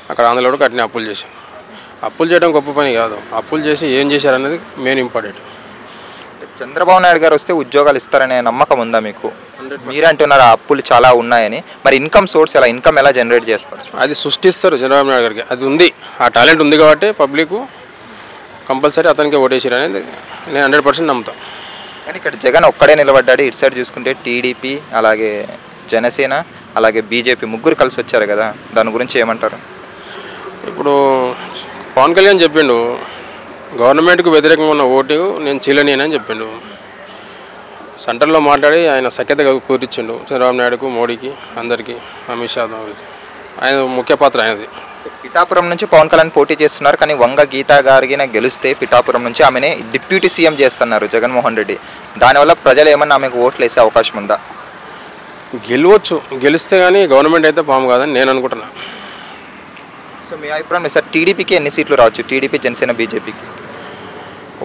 అక్కడ ఆంధ్రలో కూడా అట్నే అప్పులు చేసిండు. అప్పులు చేయడం గొప్ప పని కాదు, అప్పులు చేసి ఏం చేశారనేది మెయిన్ ఇంపార్టెంట్. చంద్రబాబు నాయుడు గారు వస్తే ఉద్యోగాలు ఇస్తారనే నమ్మకం ఉందా మీకు? మీరు అంటున్నారు అప్పులు చాలా ఉన్నాయని, మరి ఇన్కమ్ సోర్స్ ఇన్కమ్ ఎలా జనరేట్ చేస్తారు? అది సృష్టిస్తారు చంద్రబాబు నాయుడు గారికి, అది ఉంది, ఆ టాలెంట్ ఉంది కాబట్టి పబ్లిక్ కంపల్సరీ అతనికి ఓటేసారు అనేది నేను 100% నమ్ముతాను. కానీ ఇక్కడ జగన్ ఒక్కడే నిలబడ్డాడు, ఇటు సైడ్ చూసుకుంటే టీడీపీ, అలాగే జనసేన, అలాగే బీజేపీ ముగ్గురు కలిసి వచ్చారు కదా, దాని గురించి ఏమంటారు? ఇప్పుడు పవన్ కళ్యాణ్ చెప్పిండు, గవర్నమెంట్కు వ్యతిరేకంగా ఉన్న ఓటు నేను చీలని అని చెప్పిండు. సెంటర్లో మాట్లాడి ఆయన సఖ్యత కూర్చిండు చంద్రబాబు నాయుడుకు, మోడీకి, అందరికీ, అమిత్ షా. ఆయన ముఖ్య పాత్ర ఆయనది. పిఠాపురం నుంచి పవన్ కళ్యాణ్ పోటీ చేస్తున్నారు, కానీ వంగ గీతా గారిన గెలిస్తే పిఠాపురం నుంచి ఆమెనే డిప్యూటీ సీఎం చేస్తున్నారు జగన్మోహన్ రెడ్డి. దానివల్ల ప్రజలు ఏమన్నా ఆమెకు ఓట్లు వేసే అవకాశం ఉందా? గెలవచ్చు, గెలిస్తే కానీ గవర్నమెంట్ అయితే ఫామ్ కాదని నేను అనుకుంటున్నా. సో మీ అభిప్రాయం సార్, టీడీపీకి ఎన్ని సీట్లు రావచ్చు? టీడీపీ, జనసేన, బీజేపీకి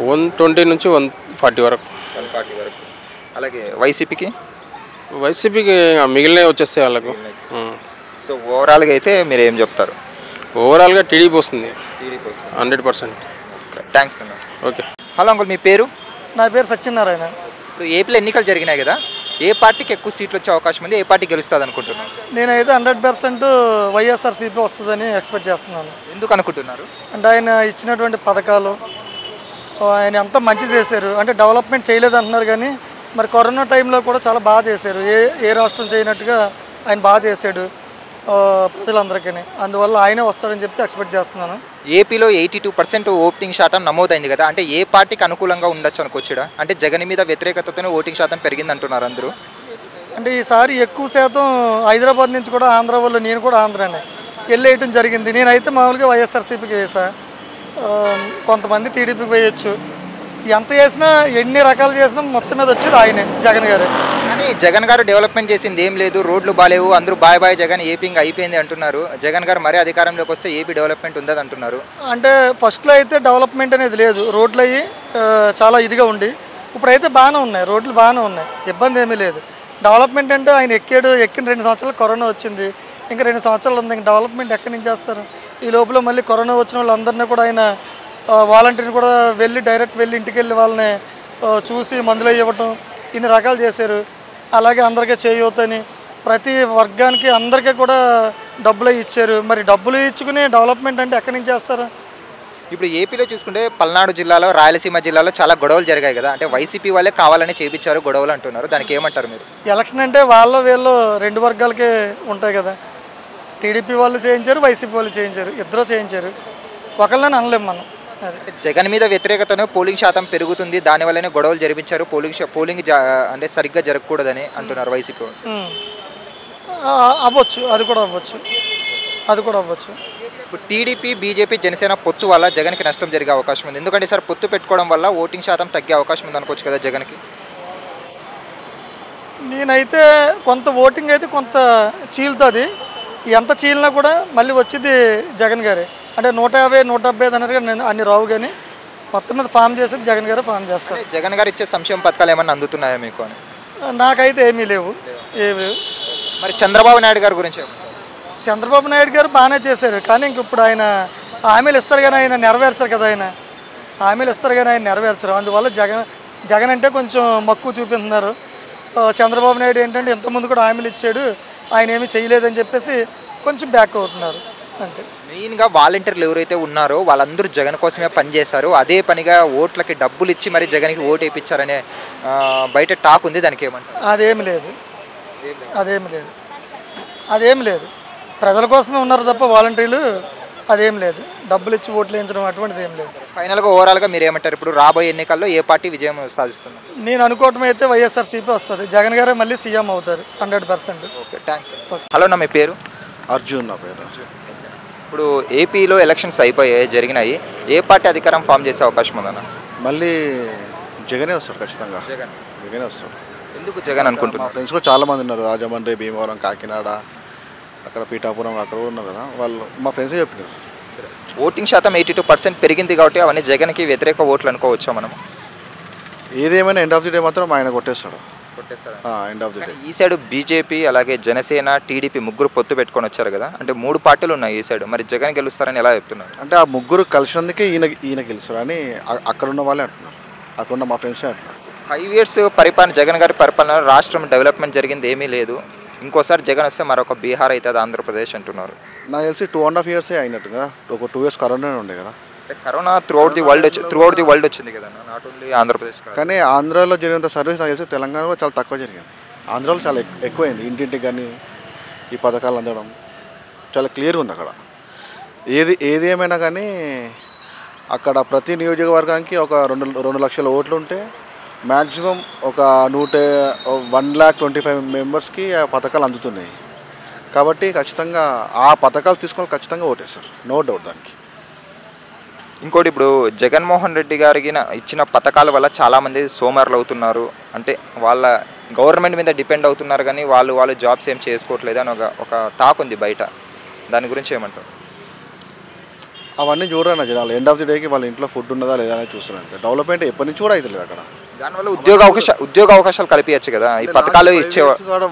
120 నుంచి 140 వరకు. 140 వరకు. అలాగే వైసీపీకి మిగిలినవి వచ్చేస్తాయి వాళ్ళకు. సో ఓవరాల్గా అయితే మీరు ఏం చెప్తారు? ఓవరాల్గా టీడీపీ వస్తుంది 100%. థ్యాంక్స్ అన్న. ఓకే. హలో అంకుల్, మీ పేరు? నా పేరు సత్యనారాయణ. ఇప్పుడు ఏపీలో ఎన్నికలు జరిగినాయి కదా, ఏ పార్టీకి ఎక్కువ సీట్లు వచ్చే అవకాశం ఉంది, ఏ పార్టీ గెలుస్తుంది అనుకుంటున్నాను? నేనైతే 100% వైఎస్ఆర్సీపీ వస్తుందని ఎక్స్పెక్ట్ చేస్తున్నాను. ఎందుకు అనుకుంటున్నారు? అంటే ఆయన ఇచ్చినటువంటి పథకాలు ఆయన ఎంత మంచి చేశారు, అంటే డెవలప్మెంట్ చేయలేదు అంటున్నారు కానీ మరి కరోనా టైంలో కూడా చాలా బాగా చేశారు. ఏ రాష్ట్రం చేయనట్టుగా ఆయన బాగా చేశాడు ప్రజలందరికీ. అందువల్ల ఆయనే వస్తాడని చెప్పి ఎక్స్పెక్ట్ చేస్తున్నాను. ఏపీలో 82% ఓటింగ్ శాతం నమోదైంది కదా, అంటే ఏ పార్టీకి అనుకూలంగా ఉండొచ్చు అనుకోవచ్చుడా? అంటే జగన్ మీద వ్యతిరేకతతోనే ఓటింగ్ శాతం పెరిగింది అంటున్నారు అందరూ. అంటే ఈసారి ఎక్కువ శాతం హైదరాబాద్ నుంచి కూడా ఆంధ్ర వాళ్ళు, నేను కూడా ఆంధ్రానే వెళ్ళేయటం జరిగింది. నేనైతే మామూలుగా వైఎస్ఆర్సీపీకి వేసా, కొంతమంది టీడీపీకి వేయచ్చు. ఎంత చేసినా ఎన్ని రకాలు చేసినా మొత్తం మీద వచ్చేది ఆయనే, జగన్ గారే. కానీ జగన్ గారు డెవలప్మెంట్ చేసింది ఏం లేదు, రోడ్లు బాలేవు, అందరూ బాయ్ బాయ్ జగన్ ఏపీ ఇంకా అయిపోయింది అంటున్నారు. జగన్ గారు మరీ అధికారంలోకి వస్తే ఏపీ డెవలప్మెంట్ ఉండదు అంటున్నారు. అంటే ఫస్ట్లో అయితే డెవలప్మెంట్ అనేది లేదు, రోడ్లు అయ్యి చాలా ఇదిగా ఉండి, ఇప్పుడైతే బాగానే ఉన్నాయి, రోడ్లు బాగానే ఉన్నాయి, ఇబ్బంది ఏమీ లేదు. డెవలప్మెంట్ అంటే ఆయన ఎక్కిన 2 సంవత్సరాలు కరోనా వచ్చింది, ఇంకా 2 సంవత్సరాలు ఉంది, ఇంకా డెవలప్మెంట్ ఎక్కడి నుంచి చేస్తారు? ఈ లోపల మళ్ళీ కరోనా వచ్చిన వాళ్ళందరినీ కూడా ఆయన వాలంటీర్ని కూడా డైరెక్ట్ వెళ్ళి ఇంటికి వెళ్ళి వాళ్ళని చూసి మందులు ఇవ్వటం, ఇన్ని రకాలు చేశారు. అలాగే అందరికీ చేయూతని ప్రతి వర్గానికి అందరికీ కూడా డబ్బులు ఇచ్చారు. మరి డబ్బులు ఇచ్చుకుని డెవలప్మెంట్ అంటే ఎక్కడి నుంచి చేస్తారు? ఇప్పుడు ఏపీలో చూసుకుంటే పల్నాడు జిల్లాలో, రాయలసీమ జిల్లాలో చాలా గొడవలు జరిగాయి కదా, అంటే వైసీపీ వాళ్ళే కావాలని చేయించారు గొడవలు అంటున్నారు. దానికి ఏమంటారు మీరు? ఎలక్షన్ అంటే వీళ్ళు 2 వర్గాలకే ఉంటాయి కదా. టీడీపీ వాళ్ళు చేయించారు, వైసీపీ వాళ్ళు చేయించారు, ఇద్దరు చేయించారు, ఒకళ్ళని అనలేము మనం. అదే జగన్ మీద వ్యతిరేకతనే పోలింగ్ శాతం పెరుగుతుంది, దానివల్లనే గొడవలు జరిపించారు, పోలింగ్ అంటే సరిగ్గా జరగకూడదని అంటున్నారు వైసీపీ వాళ్ళు. అవ్వచ్చు, అది కూడా అవ్వచ్చు. ఇప్పుడు టీడీపీ, బీజేపీ, జనసేన పొత్తు వల్ల జగన్కి నష్టం జరిగే అవకాశం ఉంది. ఎందుకంటే సార్ పొత్తు పెట్టుకోవడం వల్ల ఓటింగ్ శాతం తగ్గే అవకాశం ఉంది అనుకోవచ్చు కదా జగన్కి. నేనైతే కొంత ఓటింగ్ అయితే కొంత చీలుతుంది, ఎంత చీలినా కూడా మళ్ళీ వచ్చేది జగన్ గారే. అంటే 150, 175 అనేది నేను అన్ని రావు, కానీ మొత్తం మీద ఫామ్ చేసేది జగన్ గారే ఫామ్ చేస్తారు. జగన్ గారు ఇచ్చే సంక్షేమ పథకాలు ఏమన్నా అందుతున్నాయా మీకు అని? నాకైతే ఏమీ లేవు. మరి చంద్రబాబు నాయుడు గారి గురించి? చంద్రబాబు నాయుడు గారు బాగానే చేశారు, కానీ ఇంక ఇప్పుడు ఆయన హామీలు ఇస్తారు కానీ ఆయన నెరవేర్చరు కదా. హామీలు ఇస్తారు కానీ ఆయన నెరవేర్చరు. అందువల్ల జగన్ అంటే కొంచెం మక్కువ చూపిస్తున్నారు. చంద్రబాబు నాయుడు ఏంటంటే ఇంతకుముందు కూడా హామీలు ఇచ్చాడు, ఆయన ఏమీ చేయలేదని చెప్పేసి కొంచెం బ్యాక్ అవుతున్నారు అంతే. మెయిన్గా వాలంటీర్లు ఎవరైతే ఉన్నారో వాళ్ళందరూ జగన్ కోసమే పనిచేశారు, అదే పనిగా ఓట్లకి డబ్బులు ఇచ్చి మరి జగన్కి ఓటు వేయించారనే బయట టాక్ ఉంది. దానికి ఏమంటారు? అదేమి లేదు. ప్రజల కోసమే ఉన్నారు తప్ప వాలంటీర్లు అదేం లేదు, డబ్బులు ఇచ్చి ఓట్లు వేయించడం అటువంటిది ఏం లేదు. ఫైనల్గా ఓవరాల్గా మీరు ఏమంటారు? ఇప్పుడు రాబోయే ఎన్నికల్లో ఏ పార్టీ విజయం సాధిస్తుంది? నేను అనుకోవటం అయితే వైఎస్ఆర్సీపీ వస్తుంది, జగన్ గారే మళ్ళీ సీఎం అవుతారు 100%. Okay, thanks. హలో, నా మీ పేరు? అర్జున్. నా పేరు అర్జున్. ఇప్పుడు ఏపీలో ఎలక్షన్స్ జరిగినాయి, ఏ పార్టీ అధికారం ఫామ్ చేసే అవకాశం ఉందన్న? మళ్ళీ జగనే వస్తాడు, ఖచ్చితంగా జగనే వస్తాడు. ఎందుకు జగన్ అనుకుంటున్నారు? మా ఫ్రెండ్స్ కూడా చాలామంది ఉన్నారు, రాజమండ్రి, భీమవరం, కాకినాడ, అక్కడ పీఠాపురం అక్కడ ఉన్నారు కదా, వాళ్ళు మా ఫ్రెండ్సే చెప్పినారు. ఓటింగ్ శాతం 82% పెరిగింది కాబట్టి అవన్నీ జగన్కి వ్యతిరేక ఓట్లు అనుకోవచ్చా మనం? ఏదేమైనా ఎండ్ ఆఫ్ ది డే మాత్రం ఆయన కొట్టేస్తాడు. End of the day. ఈ సైడ్ బీజేపీ, అలాగే జనసేన, టీడీపీ ముగ్గురు పొత్తు పెట్టుకొని వచ్చారు కదా, అంటే 3 పార్టీలు ఉన్నాయి ఈ సైడ్, మరి జగన్ గెలుస్తారని ఎలా చెప్తున్నారు? అంటే ఆ ముగ్గురు కలిసినందుకే ఈయన గెలుస్తారని అక్కడ ఉన్న వాళ్ళే అంటున్నారు, అక్కడ ఉన్న మా ఫ్రెండ్సే అంటున్నారు. 5 years పరిపాలన, జగన్ గారి పరిపాలన రాష్ట్రం డెవలప్మెంట్ జరిగింది ఏమీ లేదు, ఇంకోసారి జగన్ వస్తే మరొక బీహార్ అవుతుంది ఆంధ్రప్రదేశ్ అంటున్నారు. నాకు తెలిసి 2.5 years అయినట్టు కదా, ఒక 2 years కరోనానే ఉండే కదా. Corona through out the world వచ్చింది కదా, నాట్ ఓన్లీ ఆంధ్రప్రదేశ్. కానీ ఆంధ్రాలో జరిగినంత సర్వీస్ నాకు తెలిసి తెలంగాణలో చాలా తక్కువ జరిగింది, ఆంధ్రాలో చాలా ఎక్కువైంది. ఇంటింటికి కానీ ఈ పథకాలు అందడం చాలా క్లియర్గా ఉంది అక్కడ. ఏది ఏమైనా కానీ అక్కడ ప్రతి నియోజకవర్గానికి ఒక 2 లక్షల ఓట్లు ఉంటే మ్యాక్సిమం ఒక 125 మెంబర్స్కి ఆ పథకాలు అందుతున్నాయి. కాబట్టి ఖచ్చితంగా ఆ పథకాలు తీసుకొని ఖచ్చితంగా ఓటేస్తారు, నో డౌట్ దానికి. ఇంకోటి, ఇప్పుడు జగన్మోహన్ రెడ్డి గారికి ఇచ్చిన పథకాల వల్ల చాలామంది సోమరులు అవుతున్నారు, అంటే వాళ్ళ గవర్నమెంట్ మీద డిపెండ్ అవుతున్నారు కానీ వాళ్ళు జాబ్స్ ఏం చేసుకోవట్లేదు అని ఒక టాక్ ఉంది బయట, దాని గురించి ఏమంటారు? అవన్నీ చూడరన్న జనాలు. ఎండ్ ఆఫ్ ది డేకి వాళ్ళ ఇంట్లో ఫుడ్ ఉన్నదా లేదా అనేది చూస్తున్నారు. డెవలప్మెంట్ ఎప్పటి నుంచి కూడా అవుతుంది అక్కడ. దానివల్ల ఉద్యోగ అవకాశాలు కల్పించచ్చు కదా ఈ పథకాలు ఇచ్చేవాడు.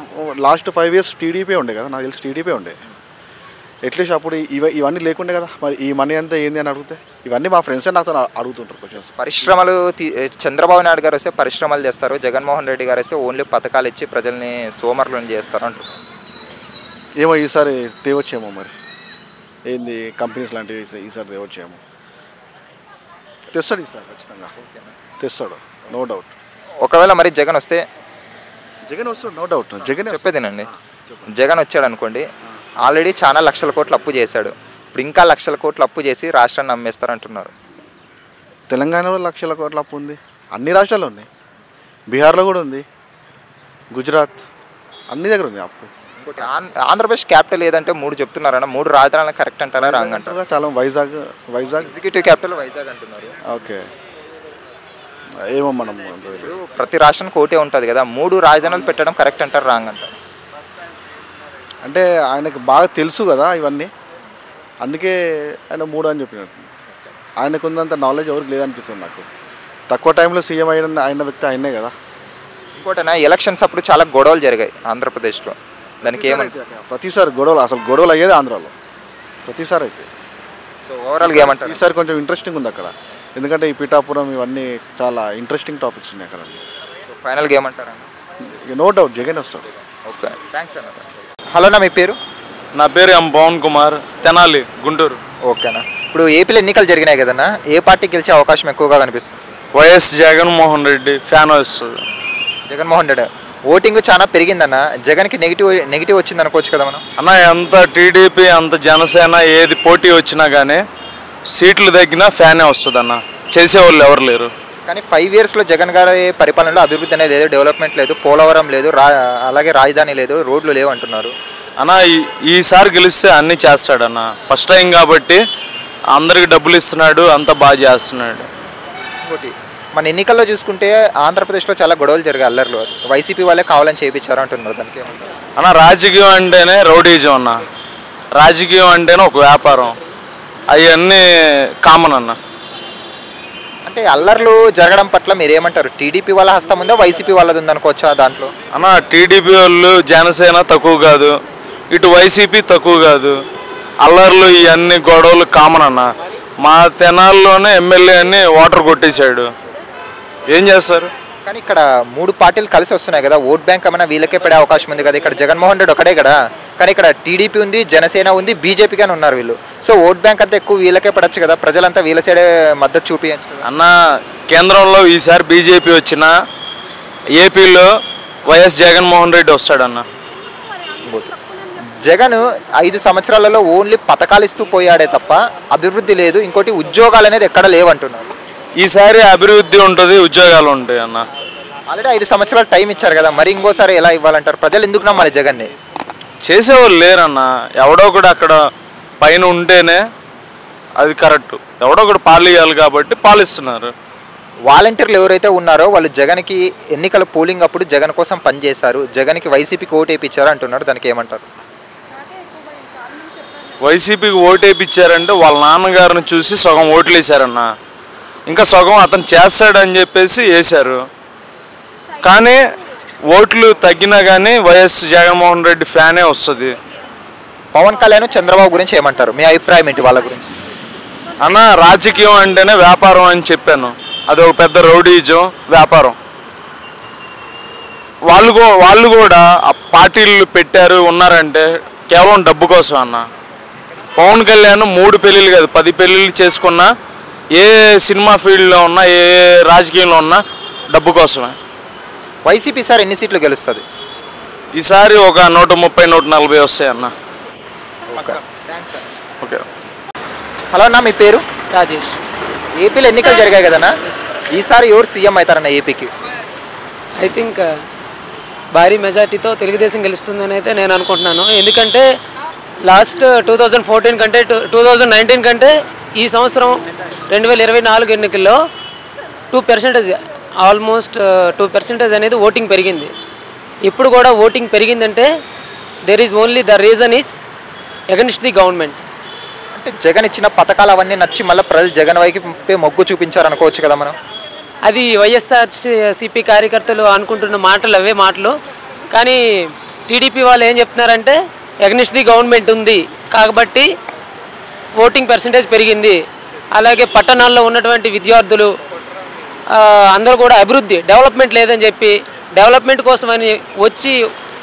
లాస్ట్ 5 years టీడీపీ ఉండే కదా, నాకు తెలిసి టీడీపీ ఉండే. అట్లీస్ట్ అప్పుడు ఇవన్నీ లేకుండే కదా, మరి ఈ మనీ అంతా ఏంది అని అడిగితే ఇవన్నీ మా ఫ్రెండ్స్ నాతో అడుగుతుంటారు క్వశ్చన్స్. పరిశ్రమలు చంద్రబాబు నాయుడు గారు వస్తే పరిశ్రమలు చేస్తారు, జగన్మోహన్ రెడ్డి గారు వస్తే ఓన్లీ పథకాలు ఇచ్చి ప్రజల్ని సోమరులను చేస్తారు అంటారు. ఏమో ఈసారి తేవచ్చేమో, మరి ఏంది కంపెనీస్ లాంటివి ఈసారి తేవచ్చేమో. తెస్తాడు ఈసారి, ఖచ్చితంగా తెస్తాడు, నో డౌట్. ఒకవేళ మరి జగన్ వస్తే జగన్ వస్తాడు, నో డౌట్. జగన్ చెప్పేదేనండి, జగన్ వచ్చాడు అనుకోండి, ఆల్రెడీ చాలా లక్షల కోట్లు అప్పు చేశాడు. ఇప్పుడు ఇంకా లక్షల కోట్లు అప్పు చేసి రాష్ట్రాన్ని అమ్మేస్తారంటున్నారు. తెలంగాణలో లక్షల కోట్ల అప్పు ఉంది, అన్ని రాష్ట్రాల్లో ఉన్నాయి, బీహార్లో కూడా ఉంది, గుజరాత్ అన్ని దగ్గర ఉంది అప్పు. ఇంకోటి ఆంధ్రప్రదేశ్ క్యాపిటల్ ఏదంటే 3 చెప్తున్నారన్న, 3 రాజధానులు కరెక్ట్ అంటారా రాంగ్ అంటారా? చాలా వైజాగ్ ఎగ్జిక్యూటివ్ క్యాపిటల్ వైజాగ్ అంటున్నారు. ఓకే, ఏమో మనం ప్రతి రాష్ట్రానికి ఒకటే ఉంటుంది కదా, 3 రాజధానులు పెట్టడం కరెక్ట్ అంటారు రాంగ్ అంటారు? అంటే ఆయనకు బాగా తెలుసు కదా ఇవన్నీ, అందుకే ఆయన 3 అని చెప్పినట్టు. ఆయనకు ఉన్నంత నాలెడ్జ్ ఎవరికి లేదనిపిస్తుంది నాకు. తక్కువ టైంలో సీఎం అయిన వ్యక్తి ఆయనే కదా. ఇంకోటనా, ఎలక్షన్స్ అప్పుడు చాలా గొడవలు జరిగాయి ఆంధ్రప్రదేశ్లో, దానికి ఏమంటారు? ప్రతిసారి గొడవలు, అసలు గొడవలు అయ్యేది ఆంధ్రాలో ప్రతిసారి అయితే. సో ఓవరాల్గా ఏమంటారు? ఈసారి కొంచెం ఇంట్రెస్టింగ్ ఉంది అక్కడ, ఎందుకంటే ఈ పిఠాపురం ఇవన్నీ చాలా ఇంట్రెస్టింగ్ టాపిక్స్ ఉన్నాయి అక్కడ. సో ఫైనల్గా ఏమంటారు? నో డౌట్ జగన్ వస్తాడు. ఓకే, థ్యాంక్స్ అన్న. హలో అన్న, మీ పేరు? నా పేరు ఎం పవన్ కుమార్, తెనాలి, గుంటూరు. ఓకేనా. ఇప్పుడు ఏపీలో ఎన్నికలు జరిగినాయి కదన్నా, ఏ పార్టీ గెలిచే అవకాశం ఎక్కువగా కనిపిస్తుంది? వైఎస్ జగన్మోహన్ రెడ్డి ఫ్యాన్ వస్తుంది. జగన్మోహన్ రెడ్డి ఓటింగ్ చాలా పెరిగిందన్న, జగన్కి నెగిటివ్ వచ్చింది అనుకోవచ్చు కదా మనం? అన్న, ఎంత టీడీపీ అంత జనసేన ఏది పోటీ వచ్చినా కానీ సీట్లు తగ్గినా ఫ్యానే వస్తుంది అన్న, చేసేవాళ్ళు ఎవరు లేరు. కానీ 5 yearsలో జగన్ గారి పరిపాలనలో అభివృద్ధి అనేది లేదు, డెవలప్మెంట్ లేదు, పోలవరం లేదు, అలాగే రాజధాని లేదు, రోడ్లు లేవు అంటున్నారు. అన్న, ఈసారి గెలిస్తే అన్నీ చేస్తాడన్న, ఫస్ట్ టైం కాబట్టి అందరికి డబ్బులు ఇస్తున్నాడు, అంతా బాగా చేస్తున్నాడు. ఇంకోటి మన ఎన్నికల్లో చూసుకుంటే ఆంధ్రప్రదేశ్లో చాలా గొడవలు జరిగాయి, అల్లర్లు, వైసీపీ వాళ్ళే కావాలని చేయించారు అంటున్నారు, దానికి ఏమంటారు? అన్న, రాజకీయం అంటేనే రౌడీజం అన్న, రాజకీయం అంటేనే ఒక వ్యాపారం, అవన్నీ కామన్ అన్న. అంటే అల్లర్లు జరగడం పట్ల మీరు ఏమంటారు? టీడీపీ వాళ్ళ హస్తం ఉందా, వైసీపీ వాళ్ళది ఉందనుకోవచ్చా దాంట్లో? అన్న, టీడీపీ వాళ్ళు జనసేన తక్కువ కాదు, ఇటు వైసీపీ తక్కువ కాదు, అల్లర్లు ఇవన్నీ గొడవలు కామన్ అన్న. మా తెనాల్లోనే ఎమ్మెల్యే అని వాటర్ కొట్టేశాడు, ఏం చేస్తారు? కానీ ఇక్కడ 3 పార్టీలు కలిసి వస్తున్నాయి కదా, ఓట్ బ్యాంక్ ఏమైనా వీళ్ళకే పడే అవకాశం ఉంది కదా. ఇక్కడ జగన్మోహన్ రెడ్డి ఒకటే కదా, కానీ ఇక్కడ టీడీపీ ఉంది, జనసేన ఉంది, బీజేపీ కానీ ఉన్నారు వీళ్ళు. సో ఓట్ బ్యాంక్ అంతా ఎక్కువ వీళ్ళకే పడచ్చు కదా, ప్రజలంతా వీళ్ళ సైడే మద్దతు చూపించచ్చు కదా. అన్న, కేంద్రంలో ఈసారి బీజేపీ వచ్చిన ఏపీలో వైఎస్ జగన్మోహన్ రెడ్డి వస్తాడన్న. జగన్ 5 సంవత్సరాలలో ఓన్లీ పథకాలు ఇస్తూ పోయాడే తప్ప అభివృద్ధి లేదు, ఇంకోటి ఉద్యోగాలు అనేది ఎక్కడ లేవంటున్నారు. ఈసారి అభివృద్ధి ఉంటుంది, ఉద్యోగాలు ఉంటాయి అన్న. ఆల్రెడీ 5 సంవత్సరాలు టైం ఇచ్చారు కదా, మరి ఇంకోసారి ఎలా ఇవ్వాలంటారు? ప్రజలు ఎందుకు నమ్మాలి జగన్ని? చేసేవాళ్ళు లేరన్న, ఎవడో కూడా అక్కడ పైన ఉంటేనే అది కరెక్ట్, ఎవడో కూడా పాలియాలి కాబట్టి పాలిస్తున్నారు. వాలంటీర్లు ఎవరైతే ఉన్నారో వాళ్ళు జగన్కి ఎన్నికల పోలింగ్ అప్పుడు జగన్ కోసం పనిచేశారు, జగన్కి వైసీపీకి ఓటు వేయించారు అంటున్నారు, దానికి ఏమంటారు? వైసీపీకి ఓటు వేయించారంటే వాళ్ళ నాన్నగారిని చూసి సగం ఓట్లు వేశారన్న, ఇంకా సగం అతను చేస్తాడని చెప్పేసి వేశారు. కానీ ఓట్లు తగ్గినా కానీ వైఎస్ జగన్మోహన్ రెడ్డి ఫ్యానే వస్తుంది. పవన్ కళ్యాణ్ చంద్రబాబు గురించి ఏమంటారు? మీ అభిప్రాయం ఏంటి వాళ్ళ గురించి? అన్న, రాజకీయం అంటేనే వ్యాపారం అని చెప్పాను, అది ఒక పెద్ద రౌడీజం వ్యాపారం. వాళ్ళు కూడా ఆ పార్టీలు పెట్టారు ఉన్నారంటే కేవలం డబ్బు కోసం అన్న. పవన్ కళ్యాణ్ 3 పెళ్ళిళ్ళు కాదు 10 పెళ్ళిళ్ళు చేసుకున్నా, ఏ సినిమా ఫీల్డ్లో ఉన్నా, ఏ రాజకీయంలో ఉన్నా డబ్బు కోసమే. వైసీపీ సార్ ఎన్ని సీట్లు గెలుస్తుంది? ఈసారి ఒక 130, 140 వస్తాయన్న. ఓకే. హలో అన్న, మీ పేరు? రాజేష్. ఏపీలో ఎన్నికలు జరిగాయి కదన్నా, ఈసారి ఎవరు సీఎం అవుతారన్న ఏపీకి? ఐ థింక్ భారీ మెజార్టీతో తెలుగుదేశం గెలుస్తుందని అయితే నేను అనుకుంటున్నాను. ఎందుకంటే లాస్ట్ 2014 కంటే 2019 కంటే ఈ సంవత్సరం 2024 ఎన్నికల్లో 2% ఆల్మోస్ట్ 2% అనేది ఓటింగ్ పెరిగింది. ఇప్పుడు కూడా ఓటింగ్ పెరిగిందంటే there is only the reason is against the government. అంటే జగన్ ఇచ్చిన పథకాలు అవన్నీ నచ్చి మళ్ళీ ప్రజలు జగన్ వైపు మొగ్గు చూపించారు అనుకోవచ్చు కదా మనం? అది వైఎస్ఆర్సీపీ కార్యకర్తలు అనుకుంటున్న మాటలు అవే మాటలు. కానీ టీడీపీ వాళ్ళు ఏం చెప్తున్నారంటే అగెన్స్ట్ ది గవర్నమెంట్ ఉంది కాబట్టి ఓటింగ్ పర్సంటేజ్ పెరిగింది. అలాగే పట్టణాల్లో ఉన్నటువంటి విద్యార్థులు అందరూ కూడా అభివృద్ధి డెవలప్మెంట్ లేదని చెప్పి డెవలప్మెంట్ కోసమని వచ్చి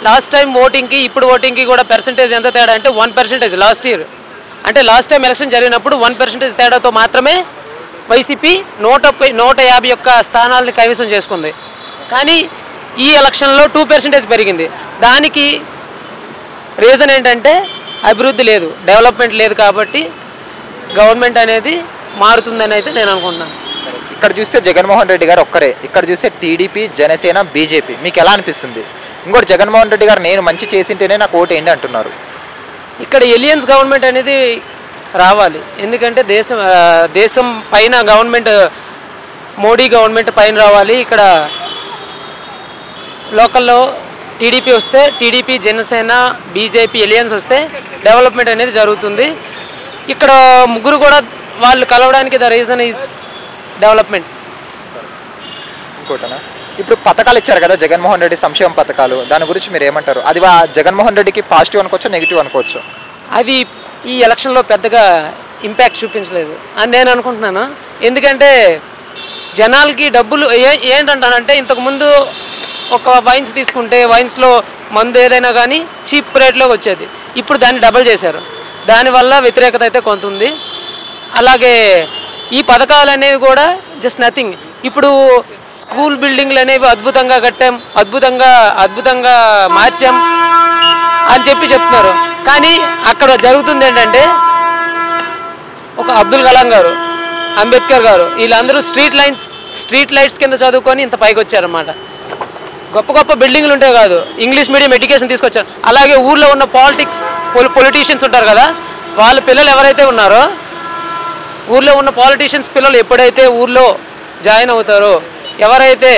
లాస్ట్ టైం ఓటింగ్కి ఇప్పుడు ఓటింగ్కి కూడా పర్సంటేజ్ ఎంత తేడా అంటే 1% లాస్ట్ ఇయర్. అంటే లాస్ట్ టైం ఎలక్షన్ జరిగినప్పుడు 1% తేడాతో మాత్రమే వైసీపీ 150 స్థానాలని కైవసం చేసుకుంది. కానీ ఈ ఎలక్షన్లో 2% పెరిగింది. దానికి రీజన్ ఏంటంటే అభివృద్ధి లేదు, డెవలప్మెంట్ లేదు. కాబట్టి గవర్నమెంట్ అనేది మారుతుందని అయితే నేను అనుకుంటున్నాను. ఇక్కడ చూస్తే జగన్మోహన్ రెడ్డి గారు ఒక్కరే, ఇక్కడ చూస్తే టీడీపీ, జనసేన, బీజేపీ. మీకు ఎలా అనిపిస్తుంది? ఇంకోటి జగన్మోహన్ రెడ్డి గారు నేను మంచి చేసింటేనే నాకు ఓటు ఏంటి అంటున్నారు. ఇక్కడ ఎలియన్స్ గవర్నమెంట్ అనేది రావాలి. ఎందుకంటే దేశం పైన గవర్నమెంట్, మోడీ గవర్నమెంట్ పైన రావాలి. ఇక్కడ లోకల్లో టీడీపీ వస్తే, టీడీపీ, జనసేన, బీజేపీ ఎలియన్స్ వస్తే డెవలప్మెంట్ అనేది జరుగుతుంది. ఇక్కడ ముగ్గురు కూడా వాళ్ళు కలవడానికి ద రీజన్ ఈజ్ డెవలప్మెంట్. ఇంకోటనా, ఇప్పుడు పథకాలు ఇచ్చారు కదా జగన్మోహన్ రెడ్డి, సంక్షేమ పథకాలు, దాని గురించి మీరు ఏమంటారు? అది జగన్మోహన్ రెడ్డికి పాజిటివ్ అనుకోవచ్చు, నెగిటివ్ అనుకోవచ్చు? అది ఈ ఎలక్షన్లో పెద్దగా ఇంపాక్ట్ చూపించలేదు అని నేను అనుకుంటున్నాను. ఎందుకంటే జనాలకి డబ్బులు ఏంటంటానంటే, ఇంతకుముందు ఒక వైన్స్ తీసుకుంటే వైన్స్లో మందు ఏదైనా కానీ చీప్ రేట్లోకి వచ్చేది. ఇప్పుడు దాన్ని డబల్ చేశారు. దానివల్ల వ్యతిరేకత అయితే కొంత ఉంది. అలాగే ఈ పథకాలు అనేవి కూడా జస్ట్ నథింగ్. ఇప్పుడు స్కూల్ బిల్డింగ్లు అనేవి అద్భుతంగా కట్టాం, అద్భుతంగా మార్చాం అని చెప్తున్నారు. కానీ అక్కడ జరుగుతుంది ఏంటంటే, ఒక అబ్దుల్ కలాం గారు, అంబేద్కర్ గారు వీళ్ళందరూ స్ట్రీట్ లైట్స్ కింద చదువుకొని ఇంత పైకి వచ్చారన్నమాట. గొప్ప బిల్డింగ్లు ఉంటే కాదు, ఇంగ్లీష్ మీడియం ఎడ్యుకేషన్ తీసుకొచ్చారు. అలాగే ఊళ్ళో ఉన్న పొలిటీషియన్స్ ఉంటారు కదా, వాళ్ళ పిల్లలు ఎవరైతే ఉన్నారో, ఊళ్ళో ఉన్న పాలిటీషియన్స్ పిల్లలు ఎప్పుడైతే ఊళ్ళో జాయిన్ అవుతారో, ఎవరైతే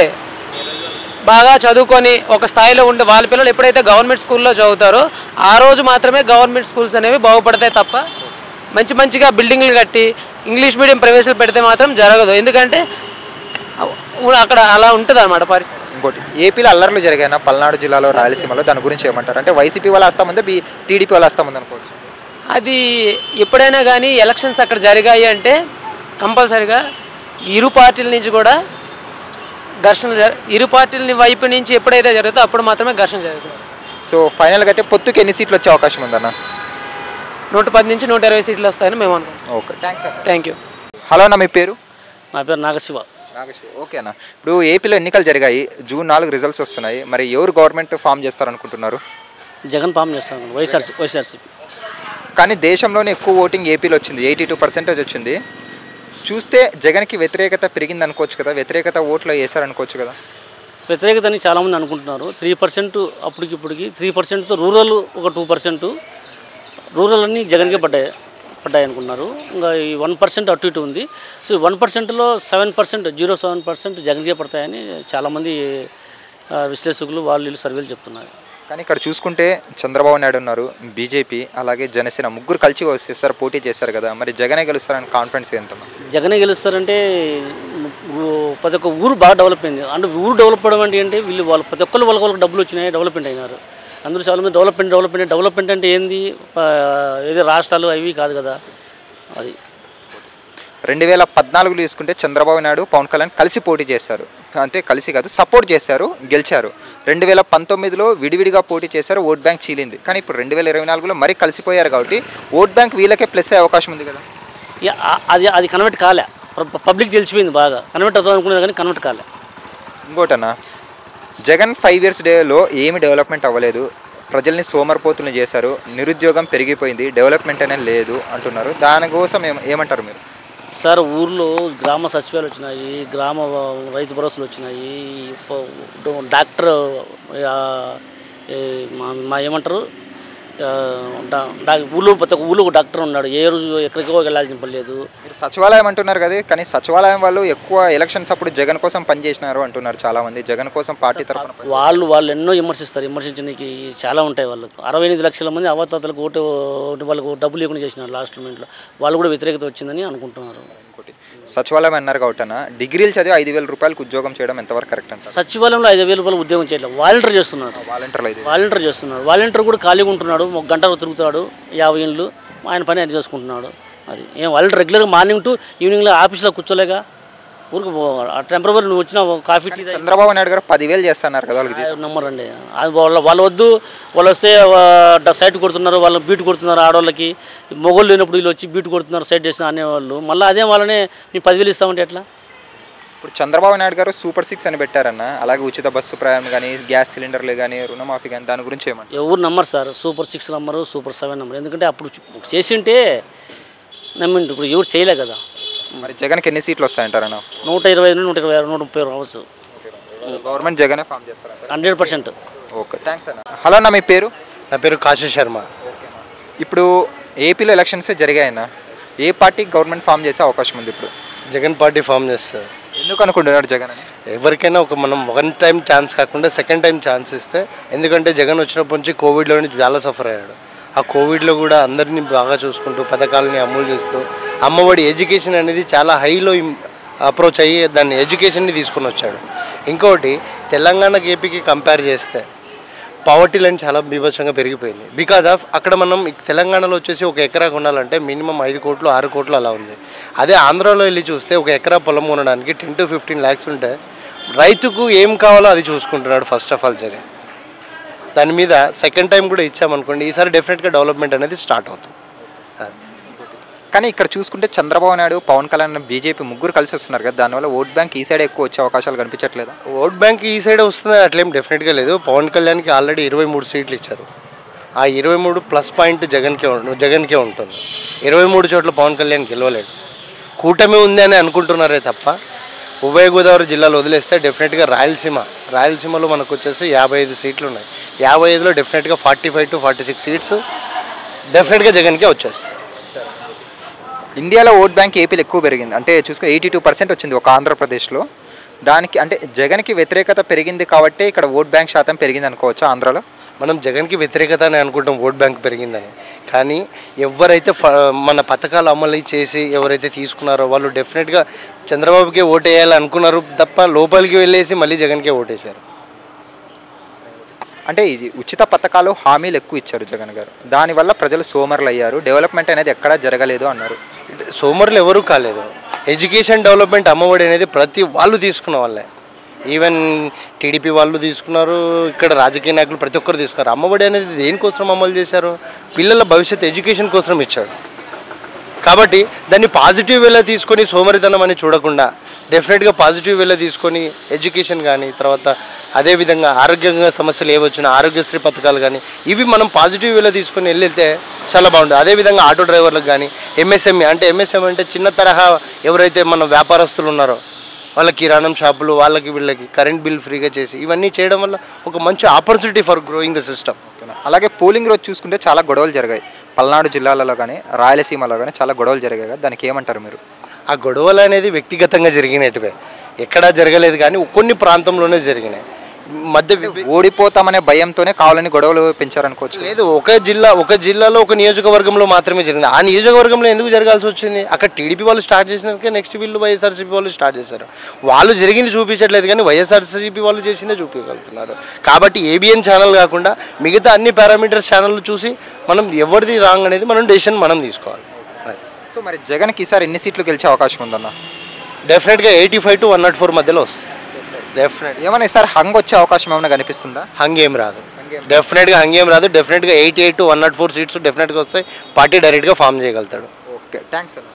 బాగా చదువుకొని ఒక స్థాయిలో ఉండే వాళ్ళ పిల్లలు ఎప్పుడైతే గవర్నమెంట్ స్కూల్లో చదువుతారో, ఆ రోజు మాత్రమే గవర్నమెంట్ స్కూల్స్ అనేవి బాగుపడతాయి తప్ప మంచిగా బిల్డింగ్లు కట్టి ఇంగ్లీష్ మీడియం ప్రవేశాలు పెడితే మాత్రం జరగదు. ఎందుకంటే అక్కడ అలా ఉంటుంది అన్నమాట పరిస్థితి. ఇంకోటి, ఏపీలో అల్లర్లు జరిగాయి పల్నాడు జిల్లాలో, రాయలసీమలో, దాని గురించి ఏమంటారు? అంటే వైసీపీ వాళ్ళు వస్తాముందా, టీడీపీ వాళ్ళు వస్తాముంది అనుకోవచ్చు? అది ఎప్పుడైనా కానీ ఎలక్షన్స్ అక్కడ జరిగాయి అంటే కంపల్సరీగా ఇరు పార్టీల నుంచి కూడా ఇరు పార్టీల వైపు నుంచి ఎప్పుడైతే జరుగుతుందో అప్పుడు మాత్రమే ఘర్షణ జరుగుతుంది. సో ఫైనల్గా అయితే పొత్తుకి ఎన్ని సీట్లు వచ్చే అవకాశం ఉందన్న? 110 నుంచి 120 సీట్లు వస్తాయని మేము అనుకుంటాం. Okay, thanks sir. Thank you. Hello అన్న, మీ పేరు? నా పేరు నాగశివ. ఓకే అన్న, ఇప్పుడు ఏపీలో ఎన్నికలు జరిగాయి, June 4 రిజల్ట్స్ వస్తున్నాయి. మరి ఎవరు గవర్నమెంట్ ఫామ్ చేస్తారనుకుంటున్నారు? జగన్ ఫామ్ చేస్తాను, వైఎస్ఆర్సీపీ. కానీ దేశంలోనే ఎక్కువ ఓటింగ్ ఏపీలో వచ్చింది, 82% వచ్చింది. చూస్తే జగన్కి వ్యతిరేకత పెరిగింది అనుకోవచ్చు కదా, వ్యతిరేకత ఓట్లో వేశారనుకోవచ్చు కదా? వ్యతిరేకత అని చాలామంది అనుకుంటున్నారు. 3% అప్పటికిప్పటికి 3%తో రూరల్ ఒక 2%, రూరల్ అన్నీ జగన్కే పడ్డాయి అనుకున్నారు. ఇంకా ఈ 1% అటు ఇటు ఉంది. సో 1%లో 0.7% జగన్కే పడతాయని చాలామంది విశ్లేషకులు వాళ్ళు సర్వేలు చెప్తున్నారు. కానీ ఇక్కడ చూసుకుంటే చంద్రబాబు నాయుడు ఉన్నారు, బీజేపీ, అలాగే జనసేన, ముగ్గురు కలిసి వచ్చేస్తారు, పోటీ చేస్తారు కదా. మరి జగనే గెలుస్తారని కాన్ఫిడెన్స్ ఎంత? జగనే గెలుస్తారంటే ప్రతి ఒక్క ఊరు బాగా డెవలప్ అయింది. అంటే ఊరు డెవలప్ అవ్వడం అంటే వీళ్ళు ప్రతి ఒక్కరు వాళ్ళకి డబ్బులు వచ్చినాయి, డెవలప్మెంట్ అయినారు. అందరూ చాలామంది డెవలప్మెంట్ అంటే ఏంది, ఏదో రాష్ట్రాలు అవి కాదు కదా. అది 2014లో తీసుకుంటే చంద్రబాబు నాయుడు, పవన్ కళ్యాణ్ కలిసి పోటీ చేశారు. అంటే కలిసి కాదు, సపోర్ట్ చేశారు, గెలిచారు. 2019లో విడివిడిగా పోటీ చేశారు, ఓట్ బ్యాంక్ చీలింది. కానీ ఇప్పుడు 2024లో మరీ కలిసిపోయారు కాబట్టి ఓట్ బ్యాంక్ వీళ్ళకే ప్లస్ అయ్యే అవకాశం ఉంది కదా. అది కన్వర్ట్ కాలే, పబ్లిక్ తెలిసిపోయింది బాగా. కన్వర్ట్ అవుతుంది అనుకున్నారు కానీ కన్వర్ట్ కాలే. ఇంకోటన్నా, జగన్ 5 years డేలో ఏమి డెవలప్మెంట్ అవ్వలేదు, ప్రజల్ని సోమరిపోతులను చేశారు, నిరుద్యోగం పెరిగిపోయింది, డెవలప్మెంట్ అనేది లేదు అంటున్నారు. దానికోసం ఏమంటారు మీరు? సార్, ఊర్లో గ్రామ సచివాలయాలు వచ్చినాయి, గ్రామ రైతు భరోసాలు వచ్చినాయి, డాక్టర్ ఏమంటారు, ఊళ్ళో ప్రతి ఒక్క ఊళ్ళో ఒక డాక్టర్ ఉన్నాడు. ఏ రోజు ఎక్కడికో వెళ్ళాల్సిన పని లేదు. మీరు సచివాలయం అంటున్నారు కదా, కానీ సచివాలయం వాళ్ళు ఎక్కువ ఎలక్షన్స్ అప్పుడు జగన్ కోసం పనిచేసినారు అంటున్నారు చాలామంది. జగన్ కోసం పార్టీ తరఫున వాళ్ళు ఎన్నో విమర్శించడానికి చాలా ఉంటాయి. వాళ్ళకు 68 లక్షల మంది అవతాతలకు ఓటు వాళ్ళకు డబ్బులు లేకుండా చేసినారు లాస్ట్ మూమెంట్లో. వాళ్ళు కూడా వ్యతిరేకత వచ్చిందని అనుకుంటున్నారు. సచివాలయం అన్నారు కాబట్టి డిగ్రీలు చదివి 5,000 రూపాయలకు ఉద్యోగం చేయడం ఎంతవరకు కరెక్ట్ అంటారు? సచివాలయంలో 5,000 రూపాయలు ఉద్యోగం చేయట్లేదు, వాలంటీర్ చేస్తున్నారు. వాలంటీర్ కూడా ఖాళీగా ఉంటున్నాడు, ఒక గంట తిరుగుతాడు, 50 ఏళ్ళు ఆయన పని ఆయన చేసుకుంటున్నాడు. అది ఏం వాలంటీర్ రెగ్యులర్గా మార్నింగ్ టు ఈవినింగ్లో ఆఫీస్లో కూర్చోలేక ఊరికి టెంపరవరీ నువ్వు వచ్చిన కాఫీ టీ. చంద్రబాబు నాయుడు గారు 10,000 చేస్తున్నారు కదా, నమ్మరండి. అది వాళ్ళు వద్దు, వాళ్ళు వస్తే సైట్ కొడుతున్నారు, వాళ్ళు బీట్ కొడుతున్నారు. ఆడవాళ్ళకి మొగోళ్ళు లేనప్పుడు వీళ్ళు వచ్చి బీట్ కొడుతున్నారు, సైట్ చేసిన అనేవాళ్ళు. మళ్ళీ అదే వాళ్ళనే మేము 10,000 ఇస్తామంటే ఎట్లా? ఇప్పుడు చంద్రబాబు నాయుడు గారు సూపర్ 6 అని పెట్టారన్న, అలాగే ఉచిత బస్సు ప్రయాణం కానీ, గ్యాస్ సిలిండర్లు కానీ, రుణమాఫీ కానీ, దాని గురించి ఏమంటారు? ఎవరు నమ్మరు సార్, సూపర్ 6 నమ్మరు, సూపర్ 7 నమ్మరు. ఎందుకంటే అప్పుడు చేసింటే నమ్మిండు, ఇప్పుడు ఎవరు చేయలే కదా. మరి జగన్కి ఎన్ని సీట్లు వస్తాయంటారన్న? 120, 126, 130 రావచ్చు. గవర్నమెంట్ జగనే ఫామ్ చేస్తారు 100%. ఓకే, థ్యాంక్స్ అన్న. హలో అన్న, మీ పేరు? నా పేరు కాశీ శర్మ. ఇప్పుడు ఏపీలో ఎలక్షన్స్ జరిగాయన్న, ఏ పార్టీకి గవర్నమెంట్ ఫామ్ చేసే అవకాశం ఉంది ఇప్పుడు? జగన్ పార్టీ ఫామ్ చేస్తారు. ఎందుకు అనుకుంటున్నారు జగన్ అని? ఎవరికైనా మనం 1 టైం ఛాన్స్ కాకుండా 2nd టైం ఛాన్స్ ఇస్తే, ఎందుకంటే జగన్ వచ్చినప్పటి నుంచి కోవిడ్లో చాలా సఫర్ అయ్యాడు. ఆ కోవిడ్లో కూడా అందరినీ బాగా చూసుకుంటూ పథకాలని అమలు చేస్తూ, అమ్మఒడి ఎడ్యుకేషన్ అనేది చాలా హైలో అప్రోచ్ అయ్యి దాన్ని ఎడ్యుకేషన్ని తీసుకొని వచ్చాడు. ఇంకోటి తెలంగాణకి ఏపీకి కంపేర్ చేస్తే పవర్టీ లైన్ చాలా బీభత్సంగా పెరిగిపోయింది. బికాజ్ ఆఫ్ అక్కడ మనం తెలంగాణలో వచ్చేసి ఒక ఎకరా కొనాలంటే మినిమం 5 కోట్లు 6 కోట్లు అలా ఉంది. అదే ఆంధ్రాలో వెళ్ళి చూస్తే ఒక ఎకరా పొలం కొనడానికి 10 to 15 lakhs ఉంటే రైతుకు ఏం కావాలో అది చూసుకుంటున్నాడు ఫస్ట్ ఆఫ్ ఆల్ జగన్. దాని మీద 2nd టైం కూడా ఇచ్చామనుకోండి, ఈసారి డెఫినెట్గా డెవలప్మెంట్ అనేది స్టార్ట్ అవుతుంది. కానీ ఇక్కడ చూసుకుంటే చంద్రబాబు నాయుడు, పవన్ కళ్యాణ్, బీజేపీ ముగ్గురు కలిసి వస్తున్నారు కదా, దానివల్ల ఓట్ బ్యాంక్ ఈ సైడ్ ఎక్కువ వచ్చే అవకాశాలు కనిపించట్లేదా? ఓట్ బ్యాంక్ ఈ సైడ్ వస్తుంది అట్లేం డెఫినెట్గా లేదు. పవన్ కళ్యాణ్కి ఆల్రెడీ 23 సీట్లు ఇచ్చారు. ఆ 23 ప్లస్ పాయింట్ జగన్కే ఉంటుంది. 23 చోట్ల పవన్ కళ్యాణ్ గెలవలేడు. కూటమి ఉంది అని అనుకుంటున్నారే తప్ప, ఉభయ గోదావరి జిల్లాలో వదిలేస్తే డెఫినెట్గా రాయలసీమలో మనకు వచ్చేసి 55 సీట్లు ఉన్నాయి. 55లో డెఫినెట్గా 45 to 46 సీట్స్ డెఫినెట్గా జగన్కే వచ్చేస్తాయి. ఇండియాలో ఓట్ బ్యాంక్ ఏపీలో ఎక్కువ పెరిగింది, అంటే చూసుకుని 82% వచ్చింది ఒక ఆంధ్రప్రదేశ్లో. దానికి అంటే జగన్కి వ్యతిరేకత పెరిగింది కాబట్టి ఇక్కడ ఓట్ బ్యాంక్ శాతం పెరిగింది అనుకోవచ్చు ఆంధ్రాలో. మనం జగన్కి వ్యతిరేకత అని అనుకుంటాం ఓట్ బ్యాంక్ పెరిగిందని, కానీ ఎవరైతే మన పథకాలు అమలు చేసి ఎవరైతే తీసుకున్నారో వాళ్ళు డెఫినెట్గా చంద్రబాబుకే ఓటు వేయాలి అనుకున్నారు తప్ప లోపలికి వెళ్ళేసి మళ్ళీ జగన్కే ఓటేశారు. అంటే ఇది ఉచిత పథకాలు, హామీలు ఎక్కువ ఇచ్చారు జగన్ గారు, దానివల్ల ప్రజలు సోమరులు అయ్యారు, డెవలప్మెంట్ అనేది ఎక్కడా జరగలేదు అన్నారు. సోమరులు ఎవరూ కాలేదు. ఎడ్యుకేషన్ డెవలప్మెంట్ అమ్మఒడి అనేది ప్రతి వాళ్ళు తీసుకున్న వాళ్ళే. ఈవెన్ టీడీపీ వాళ్ళు తీసుకున్నారు, ఇక్కడ రాజకీయ నాయకులు ప్రతి ఒక్కరు తీసుకున్నారు. అమ్మఒడి అనేది దేనికోసం అమలు చేశారు? పిల్లల భవిష్యత్తు ఎడ్యుకేషన్ కోసం ఇచ్చాడు. కాబట్టి దాన్ని పాజిటివ్ వేలో తీసుకొని సోమరితనం అని చూడకుండా డెఫినెట్గా పాజిటివ్ వేలో తీసుకొని ఎడ్యుకేషన్ కానీ, తర్వాత అదేవిధంగా ఆరోగ్యంగా సమస్యలు ఏవచ్చినా ఆరోగ్యశ్రీ పథకాలు కానీ ఇవి మనం పాజిటివ్ వేలో తీసుకొని వెళ్తే చాలా బాగుంటుంది. అదేవిధంగా ఆటో డ్రైవర్లకు కానీ ఎంఎస్ఎంఈ అంటే చిన్న తరహా ఎవరైతే మన వ్యాపారస్తులు ఉన్నారో వాళ్ళ కిరాణం షాపులు వాళ్ళకి వీళ్ళకి కరెంట్ బిల్ ఫ్రీగా చేసి ఇవన్నీ చేయడం వల్ల ఒక మంచి opportunity for growing the system. అలాగే పోలింగ్ రోజు చూసుకుంటే చాలా గొడవలు జరిగాయి పల్నాడు జిల్లాలలో కానీ రాయలసీమలో కానీ చాలా గొడవలు జరిగాయి కదా, దానికి ఏమంటారు మీరు? ఆ గొడవలు అనేది వ్యక్తిగతంగా జరిగినట్టువే, ఎక్కడా జరగలేదు కానీ కొన్ని ప్రాంతంలోనే జరిగినాయి. మధ్య ఓడిపోతామనే భయంతోనే కావాలని గొడవలు పెంచారనుకోవచ్చు. లేదు, ఒక జిల్లాలో ఒక నియోజకవర్గంలో మాత్రమే జరిగింది. ఆ నియోజకవర్గంలో ఎందుకు జరగాల్సి వచ్చింది? అక్కడ టీడీపీ వాళ్ళు స్టార్ట్ చేసినందుకే నెక్స్ట్ వీళ్ళు వైఎస్ఆర్సీపీ వాళ్ళు స్టార్ట్ చేశారు. వాళ్ళు జరిగింది చూపించట్లేదు కానీ వైఎస్ఆర్సీపీ వాళ్ళు చేసిందే చూపించగలుగుతున్నారు. కాబట్టి ఏబిఎన్ ఛానల్ కాకుండా మిగతా అన్ని పారామీటర్స్ ఛానళ్ళు చూసి మనం ఎవరిది రాంగ్ అనేది మనం డెసిషన్ మనం తీసుకోవాలి. సో మరి జగన్కి ఈసారి ఎన్ని సీట్లు గెలిచే అవకాశం ఉందన్న? డెఫినెట్గా 85 to 104 మధ్యలో వస్తుంది. డెఫినెట్ ఏమైనా ఈసారి హంగ్ వచ్చే అవకాశం ఏమైనా కనిపిస్తుందా? హంగ్ ఏం రాదు, డెఫినెట్గా 88 to 104 సీట్స్ డెఫినెట్గా వస్తాయి. పార్టీ డైరెక్ట్గా ఫామ్ చేయగలుగుతాడు. ఓకే, థ్యాంక్స్ అన్న.